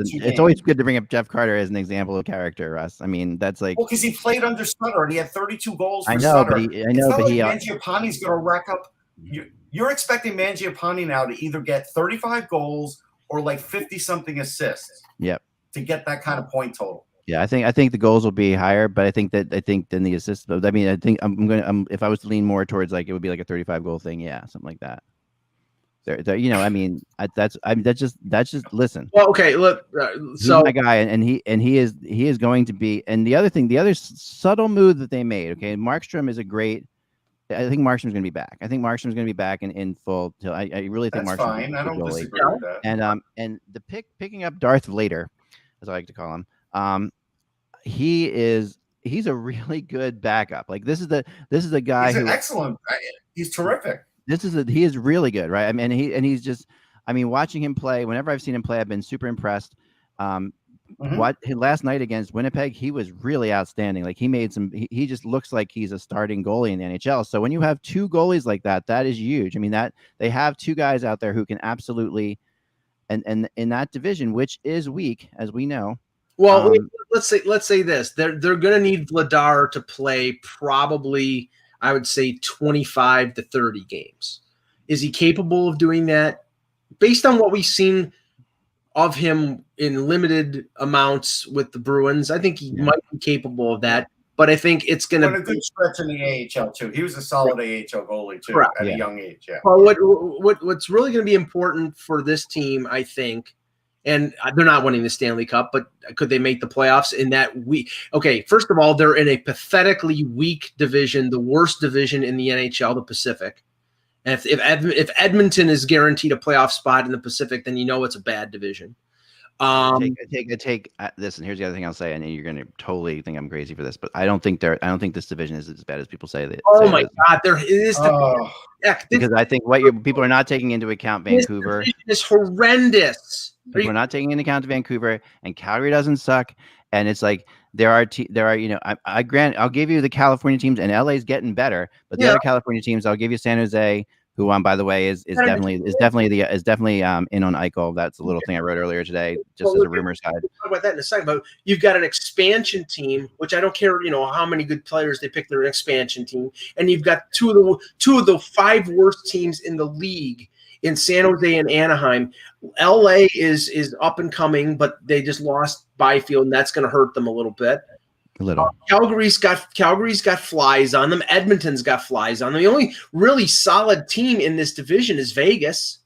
an example of character, Russ. I mean, that's like because he played under Sutter and he had 32 goals for I know, Sutter. but Mangiapane's going to rack up. You're expecting Mangiapane now to either get 35 goals or like 50-something assists. Yep. To get that kind of point total. Yeah, I think the goals will be higher, but I think than the assists. I mean, I think if I was to lean more towards like it would be like a 35 goal thing, yeah, something like that. I mean, that's just listen. Well, okay, look, so he's my guy, and he is going to be. And the other subtle move that they made. Okay, Markstrom is a great. I think Markstrom's going to be back. I think Markstrom's going to be back in full. I really think that's Markstrom's fine. I don't disagree with that. And the picking up Darth Vader, as I like to call him, he's a really good backup. Like this is the guy he's excellent. He's terrific. He is really good, right? I mean, he's just. I mean, watching him play. Whenever I've seen him play, I've been super impressed. Last night against Winnipeg, he was really outstanding. Like he just looks like he's a starting goalie in the NHL. So when you have 2 goalies like that, that is huge. I mean, that they have 2 guys out there who can absolutely. And in that division, which is weak, as we know. Well, let's say this: they're going to need Vladar to play probably, I would say, 25 to 30 games. Is he capable of doing that? Based on what we've seen of him in limited amounts with the Bruins, I think he might be capable of that. But I think it's going to be a good stretch in the AHL too. He was a solid AHL goalie too at a young age. Yeah. Well, what's really going to be important for this team, I think, and they're not winning the Stanley Cup, but could they make the playoffs in that week? Okay, first of all, they're in a pathetically weak division, the worst division in the NHL, the Pacific. And if Edmonton is guaranteed a playoff spot in the Pacific, then it's a bad division. Listen, here's the other thing I'll say, and you're going to totally think I'm crazy for this, but I don't think this division is as bad as people say. God, there is. Because I think people are not taking into account Vancouver. This is horrendous. People are not taking into account Vancouver, and Calgary doesn't suck. And it's like there are I'll give you the California teams, and LA's getting better, but the other California teams, I'll give you San Jose, who by the way is definitely in on Eichel. That's a little thing I wrote earlier today, just as a rumor side. We'll talk about that in a second. But you've got an expansion team, which I don't care, how many good players they pick. They're an expansion team, and you've got two of the 5 worst teams in the league in San Jose and Anaheim. LA is up and coming, but they just lost Byfield, and that's going to hurt them a little bit. A little. Calgary's got flies on them. Edmonton's got flies on them. The only really solid team in this division is Vegas.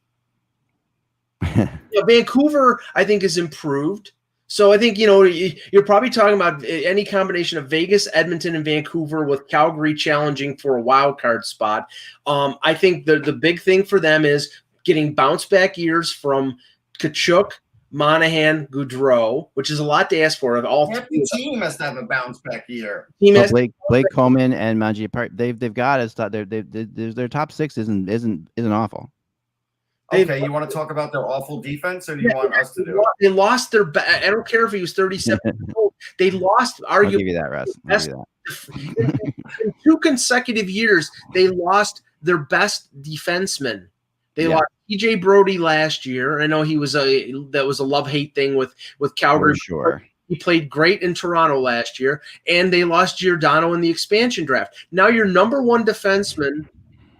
Vancouver, I think, is improved. So I think you're probably talking about any combination of Vegas, Edmonton, and Vancouver, with Calgary challenging for a wild card spot. I think the big thing for them is getting bounce back years from Tkachuk, Monahan, Gaudreau, which is a lot to ask for. Every team has to have a bounce back year. Blake Coleman and Mangiapane, they've got us. Their top 6 isn't awful. Okay, you want to talk about their awful defense, or do you want us to do it? They lost their. I don't care if he was 37 years old. They lost. I'll give you that, Russ. In 2 consecutive years, they lost their best defenseman. They lost TJ Brody last year. I know that was a love-hate thing with Calgary. For sure. He played great in Toronto last year, and they lost Giordano in the expansion draft. Now your number 1 defenseman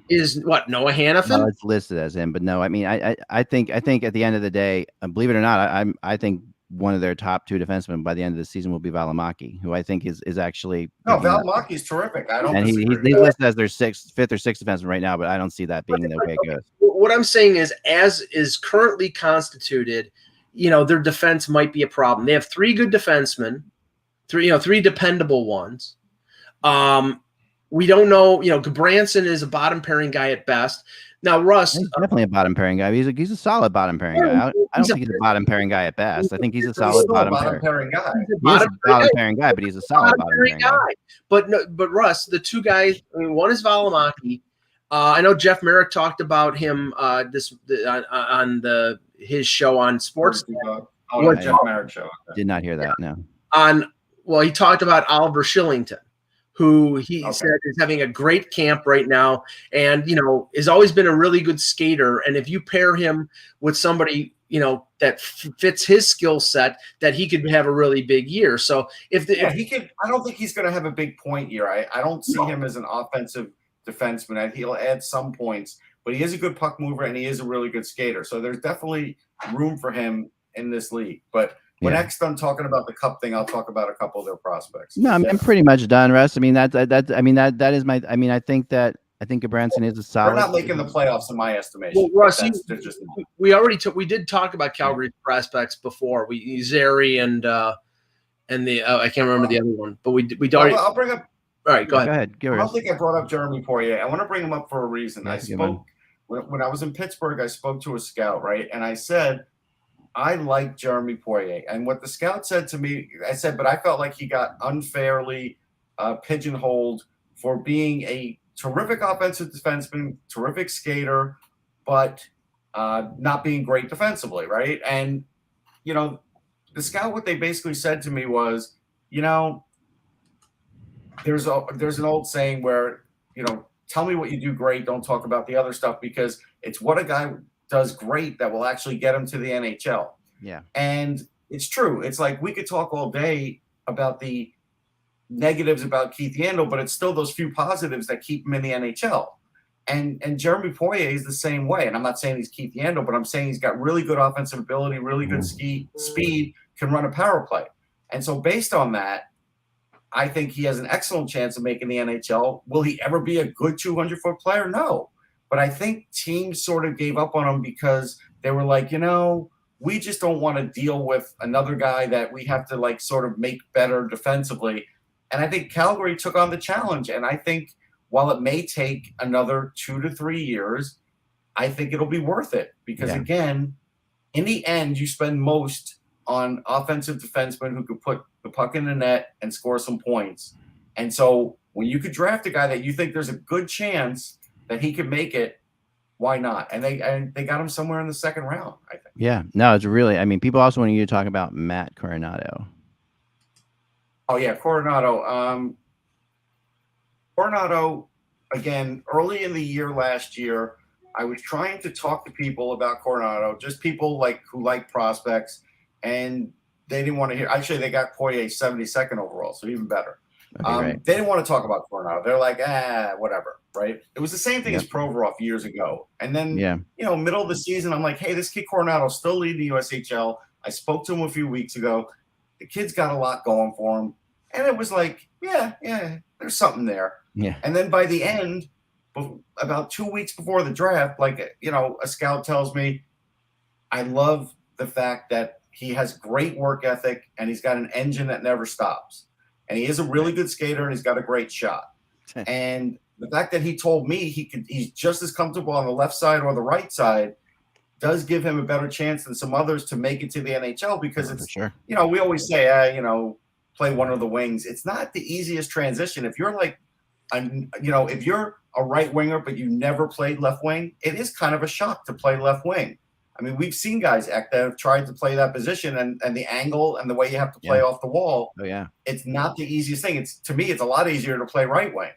is what, Noah No, Hannafin? it's listed as him, but no, I mean, I think at the end of the day, believe it or not, I think one of their top 2 defensemen by the end of the season will be Valimaki, who I think is actually No, picking up. Valimaki's terrific. I don't And disagree he's with that. listed as their 5th or 6th defenseman right now, but I don't see that being the way it goes. What I'm saying is, as is currently constituted, their defense might be a problem. They have 3 good defensemen, 3 dependable ones. We don't know. Gabranson is a bottom pairing guy at best. Now, Russ, He's definitely a bottom pairing guy. He's a solid bottom pairing guy. I don't think he's a bottom pairing guy at best. I think he's a solid bottom pairing guy. He's a bottom pairing guy, but he's a solid bottom pairing guy. But Russ, the 2 guys. I mean, one is Valimaki. I know Jeff Merrick talked about him on his show on Sports. Jeff Merrick show. Did not hear that. No. He talked about Oliver Shillington, who he said is having a great camp right now, and has always been a really good skater. And if you pair him with somebody that fits his skill set, that he could have a really big year. So if he could, I don't think he's going to have a big point year. I don't see him as an offensive defenseman. He'll add some points, but he is a good puck mover and he is a really good skater. So there's definitely room for him in this league. But when next I'm talking about the cup thing, I'll talk about a couple of their prospects. No, I'm pretty much done, Russ. I mean, that is my. I mean, I think Gabranson is a solid. They're not making the playoffs in my estimation. Well, Russ, we did talk about Calgary's prospects before. Zary and the I can't remember the other one, but we already. I'll bring up. All right, go ahead. Go I don't think I brought up Jeremy Poirier. I want to bring him up for a reason. That's I spoke when I was in Pittsburgh. I spoke to a scout, right, and I said, I like Jeremy Poirier. And what the scout said to me, I said, but I felt like he got unfairly pigeonholed for being a terrific offensive defenseman, terrific skater, but not being great defensively, right? And, the scout, what they basically said to me was, there's an old saying where, tell me what you do great, don't talk about the other stuff, because it's what a guy does great that will actually get him to the NHL. Yeah. And it's true. It's like we could talk all day about the negatives about Keith Yandel, but it's still those few positives that keep him in the NHL. And Jeremy Poirier is the same way. And I'm not saying he's Keith Yandel, but I'm saying he's got really good offensive ability, really good speed, can run a power play. And so based on that, I think he has an excellent chance of making the NHL. Will he ever be a good 200-foot player? No. But I think teams sort of gave up on him because they were like, we just don't want to deal with another guy that we have to sort of make better defensively. And I think Calgary took on the challenge. And I think while it may take another 2 to 3 years, I think it'll be worth it because, again, in the end, you spend most on offensive defensemen who could put the puck in the net and score some points. And so when you could draft a guy that you think there's a good chance that he could make it, why not? And they got him somewhere in the second round, I think. Yeah. No, it's really, I mean, people also want you to talk about Matt Coronado. Oh, yeah, Coronado. Coronado, again, early in the year last year, I was trying to talk to people about Coronado, just people who like prospects, and they didn't want to hear. Actually, they got Poirier 72nd overall, so even better. Okay, They didn't want to talk about Coronado. They're like, whatever, right? It was the same thing as Provorov years ago. And then, middle of the season, I'm like, hey, this kid Coronado still leading the USHL. I spoke to him a few weeks ago. The kid's got a lot going for him. And it was like, yeah, there's something there. Yeah. And then by the end, about 2 weeks before the draft, a scout tells me, I love the fact that he has great work ethic and he's got an engine that never stops. And he is a really good skater and he's got a great shot. And the fact that he told me he's just as comfortable on the left side or the right side does give him a better chance than some others to make it to the NHL because it's, we always say, play one of the wings. It's not the easiest transition. If you're if you're a right winger, but you never played left wing, it is kind of a shock to play left wing. I mean, we've seen guys that have tried to play that position and the angle and the way you have to play off the wall. Oh, yeah. It's not the easiest thing. To me, it's a lot easier to play right wing.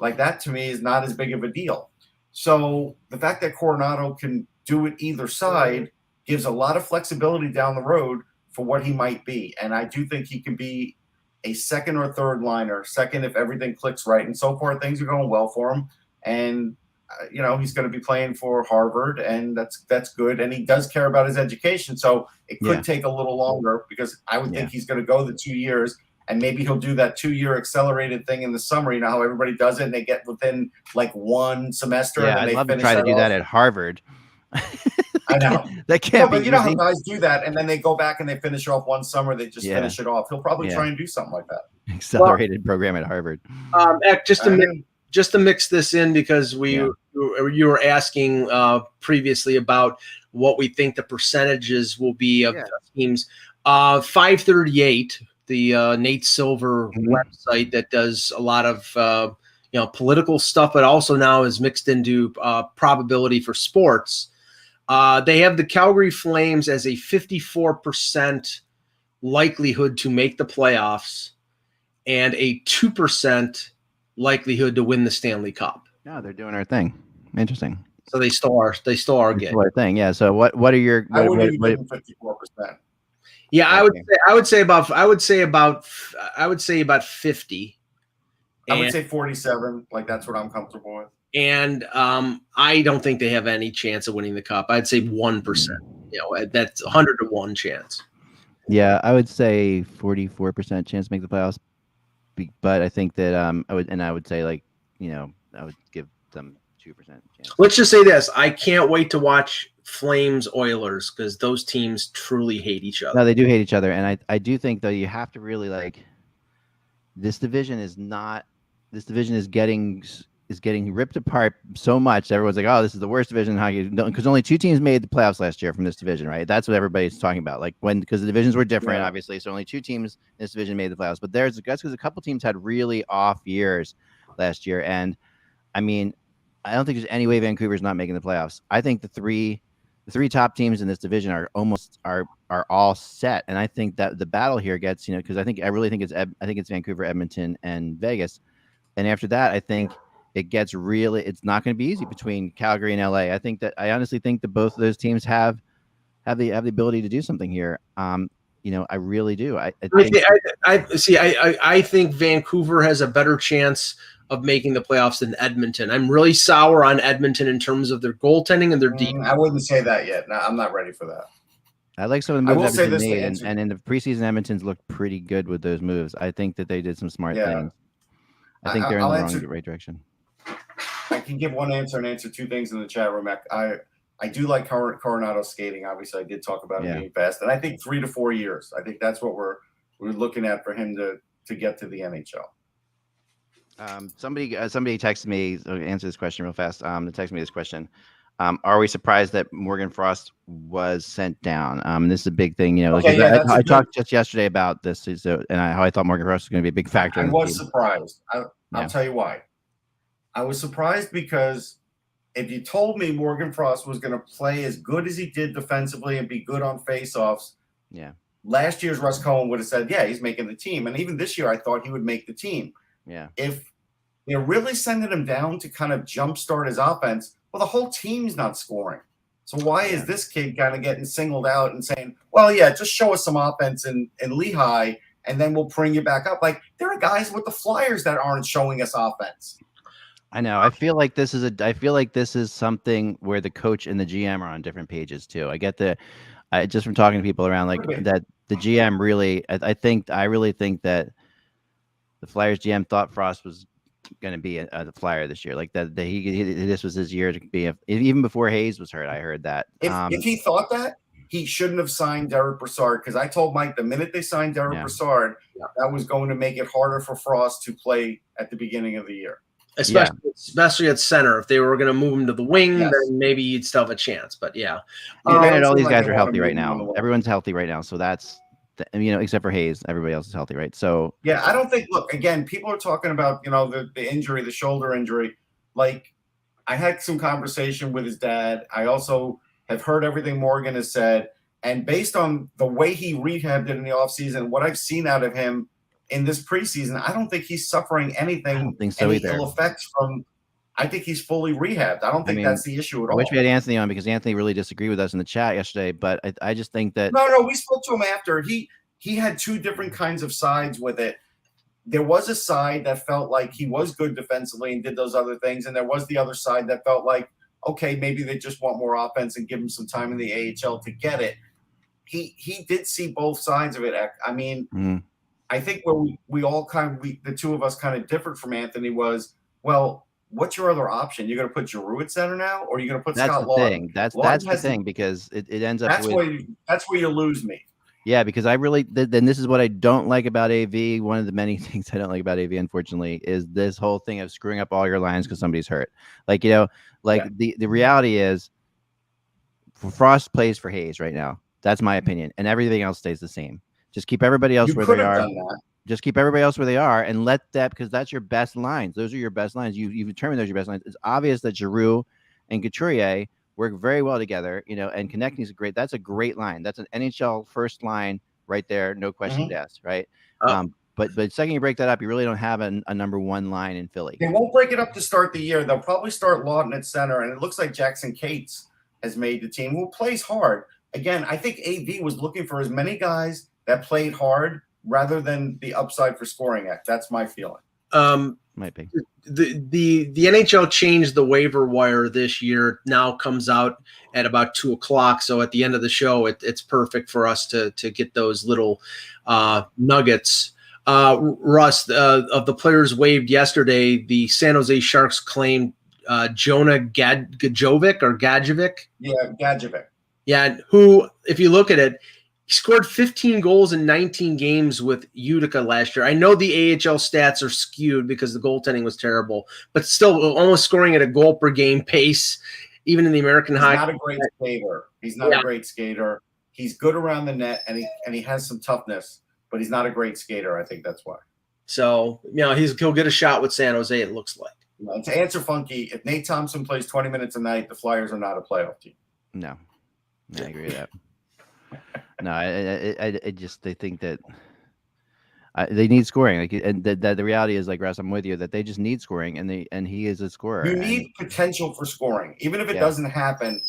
That to me is not as big of a deal. So the fact that Coronado can do it either side gives a lot of flexibility down the road for what he might be. And I do think he can be a second or third liner, second if everything clicks right. And so far, things are going well for him. And he's going to be playing for Harvard, and that's good. And he does care about his education. So it could take a little longer, because I would think he's going to go the 2 years, and maybe he'll do that 2-year accelerated thing in the summer. You know how everybody does it, and they get within like one semester. Yeah, and I'd love to try to do that at Harvard. I know. That can't be but you know how guys do that, and then they go back and they finish off one summer. They just finish it off. He'll probably try and do something like that. Accelerated program at Harvard. Just to mix this in, because you were asking previously about what we think the percentages will be of teams. 538, the Nate Silver website that does a lot of political stuff, but also now is mixed into probability for sports. They have the Calgary Flames as a 54% likelihood to make the playoffs and a 2% likelihood to win the Stanley Cup. No, they're doing our thing. Interesting. So they still are good. Our thing. Yeah. So what are your? I would give 54%. Yeah, I would say about 50. I would say 47. Like, that's what I'm comfortable with. And I don't think they have any chance of winning the cup. I'd say 1%. That's 100 to 1 chance. Yeah, I would say 44% chance to make the playoffs. But I think that I would say I would give them 2% chance. Let's just say this: I can't wait to watch Flames Oilers, because those teams truly hate each other. No, they do hate each other, and I do think, though, you have to really this division is getting ripped apart so much. Everyone's like, oh, this is the worst division in hockey, because only 2 teams made the playoffs last year from this division, right? That's what everybody's talking about. Because the divisions were different, obviously, so only 2 teams in this division made the playoffs. But that's because a couple teams had really off years last year, and I mean, I don't think there's any way Vancouver's not making the playoffs. I think the three top teams in this division are all set, and I think that the battle here gets, because I really think it's Vancouver, Edmonton, and Vegas, and after that, I think it gets it's not going to be easy between Calgary and LA. I honestly think that both of those teams have the ability to do something here. I really do. I think Vancouver has a better chance of making the playoffs than Edmonton. I'm really sour on Edmonton in terms of their goaltending and their defense. I wouldn't say that yet. No, I'm not ready for that. I like some of the moves Edmonton made, and in the preseason, Edmonton's looked pretty good with those moves. I think that they did some smart things. I think they're in the right direction. I can give one answer and answer 2 things in the chat room. I do like Coronado's skating. Obviously, I did talk about him being fast, and I think 3 to 4 years. I think that's what we're looking at for him to get to the NHL. Somebody texted me. Answer this question real fast. They texted me this question. Are we surprised that Morgan Frost was sent down? This is a big thing, I talked just yesterday about this, how I thought Morgan Frost was going to be a big factor. I was surprised. I'll tell you why. I was surprised because if you told me Morgan Frost was going to play as good as he did defensively and be good on faceoffs, last year's Russ Cohen would have said, he's making the team. And even this year, I thought he would make the team. Yeah. If they're really sending him down to kind of jumpstart his offense, well, the whole team's not scoring. So why is this kid kind of getting singled out and saying, well, just show us some offense in Lehigh, and then we'll bring you back up? Like, there are guys with the Flyers that aren't showing us offense. I know. I feel like this is something where the coach and the GM are on different pages too. I get just from talking to people around that the GM really, I really think that the Flyers GM thought Frost was going to be the Flyer this year. Like that this was his year to be even before Hayes was hurt. I heard that. If he thought that, he shouldn't have signed Derek Brassard, because I told Mike the minute they signed Derek Brassard, that was going to make it harder for Frost to play at the beginning of the year. Especially at center. If they were going to move him to the wing, then maybe you'd still have a chance. But all these guys are healthy right now. Everyone's healthy right now, so that's except for Hayes, everybody else is healthy, right? So I don't think. Look, again, people are talking about the injury, the shoulder injury. Like, I had some conversation with his dad. I also have heard everything Morgan has said, and based on the way he rehabbed it in the offseason, what I've seen out of him in this preseason, I don't think he's suffering anything. I don't think so either. Ill effects from. I think he's fully rehabbed. I don't think that's the issue at all. I wish we had Anthony on, because Anthony really disagreed with us in the chat yesterday. But I just think that no, we spoke to him after. He had 2 different kinds of sides with it. there was a side that felt like he was good defensively and did those other things, and there was the other side that felt like, okay, maybe they just want more offense and give him some time in the AHL to get it. He did see both sides of it. I mean, I think where we all the two of us kind of differed from Anthony was, well, what's your other option? You're going to put Giroux at center now, or you're going to put Scott Laughton? That's the thing, because it ends up that's where you lose me. Yeah, because I really then this is what I don't like about AV. One of the many things I don't like about AV, unfortunately, is this whole thing of screwing up all your lines because somebody's hurt. Like, the reality is, Frost plays for Hayes right now. That's my opinion, and everything else stays the same. Just keep everybody else where they are. Just keep everybody else where they are, and let that, because that's your best lines. Those are your best lines. You've determined those are your best lines. It's obvious that Giroux and Couturier work very well together, and connecting is great. That's a great line. That's an NHL first line right there, no question asked, right? But second you break that up, you really don't have a number one line in Philly. They won't break it up to start the year. They'll probably start Laughton at center, and it looks like Jackson Cates has made the team, who plays hard. Again, I think AV was looking for as many guys that played hard rather than the upside for scoring act. That's my feeling. Might be. The NHL changed the waiver wire this year. Now comes out at about 2:00. So at the end of the show, it's perfect for us to get those little nuggets. Russ, of the players waived yesterday, the San Jose Sharks claimed Jonah Gadjovic. Yeah, Gadjovic. Yeah, who, if you look at it, he scored 15 goals in 19 games with Utica last year. I know the AHL stats are skewed because the goaltending was terrible, but still almost scoring at a goal per game pace, even in the American Hockey. He's not a great skater. He's not a great skater. He's good around the net, and he has some toughness, but he's not a great skater. I think that's why. So, he'll get a shot with San Jose, it looks like. And to answer Funky, if Nate Thompson plays 20 minutes a night, the Flyers are not a playoff team. No, I agree with that. No, I just, they think that they need scoring. Like, and the reality is, like, Russ, I'm with you, that they just need scoring, and he is a scorer. You need potential for scoring, even if it doesn't happen.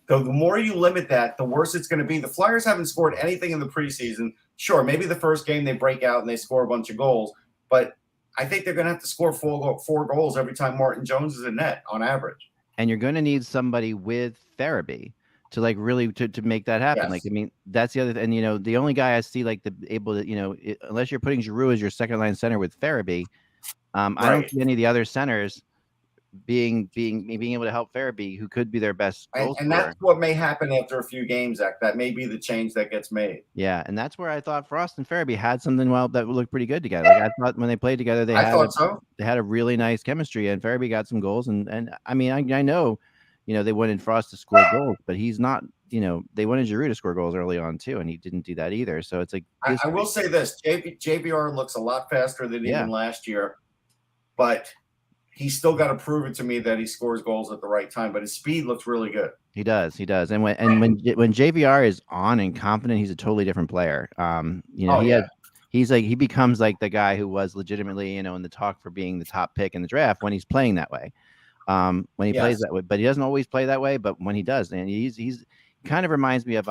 The more you limit that, the worse it's going to be. The Flyers haven't scored anything in the preseason. Sure, maybe the first game they break out and they score a bunch of goals, but I think they're going to have to score four goals every time Martin Jones is in net on average. And you're going to need somebody with Farabee to, like, really to make that happen. Yes. Like, I mean, that's the other thing. And, the only guy I see, like, able to, unless you're putting Giroux as your second line center with Farabee, I don't see any of the other centers being able to help Farabee, who could be their best goal and scorer. that's what may happen after a few games, Zach. That may be the change that gets made. Yeah, and that's where I thought Frost and Farabee had something that looked pretty good together. Like, I thought when they played together, they had a really nice chemistry, and Farabee got some goals. And I mean, I know, they wanted Frost to score goals, but he's not. They wanted Giroux to score goals early on too, and he didn't do that either. So it's like, I will say this: JVR looks a lot faster than even last year, but he's still got to prove it to me that he scores goals at the right time. But his speed looks really good. He does. And when JVR is on and confident, he's a totally different player. He becomes like the guy who was legitimately, in the talk for being the top pick in the draft when he's playing that way. When he plays that way, but he doesn't always play that way. But when he does, and he's kind of reminds me of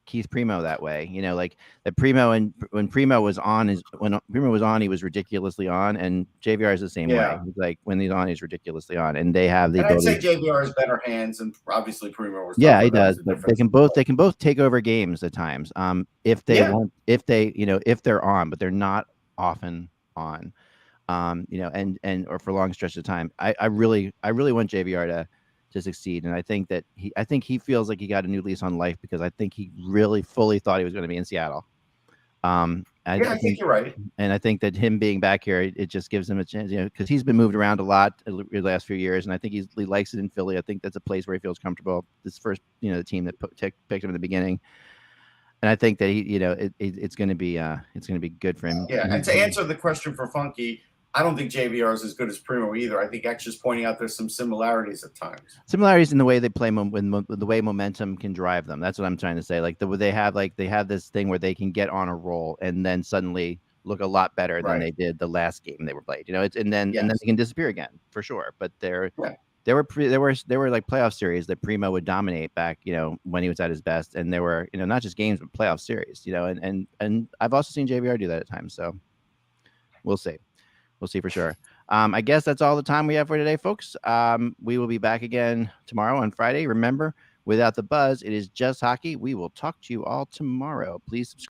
Keith Primo that way, like that Primo, and when Primo was on, he was ridiculously on, and JVR is the same way. He's like, when he's on, he's ridiculously on, and they have the ability. I'd say JVR has better hands, and obviously Primo was. Yeah, he does. But they can both take over games at times. If they want, if they're on, but they're not often on. Or for long stretches of time. I really want JVR to succeed, and I think he feels like he got a new lease on life, because I think he really fully thought he was going to be in Seattle. I think you're right, and I think that him being back here, it just gives him a chance, because he's been moved around a lot the last few years, and I think he likes it in Philly. I think that's a place where he feels comfortable. This first, the team that picked him in the beginning. And I think that it's going to be good for him. Yeah, and to answer the question for Funky, I don't think JVR is as good as Primo either. I think X just pointing out there's some similarities at times. Similarities in the way they play, the way momentum can drive them. That's what I'm trying to say. Like they have this thing where they can get on a roll and then suddenly look a lot better than they did the last game they were played. And then they can disappear again for sure. But there were like playoff series that Primo would dominate back, when he was at his best, and there were, not just games but playoff series, and I've also seen JVR do that at times. So we'll see for sure. I guess that's all the time we have for today, folks. We will be back again tomorrow on Friday. Remember, without the buzz, it is just hockey. We will talk to you all tomorrow. Please subscribe.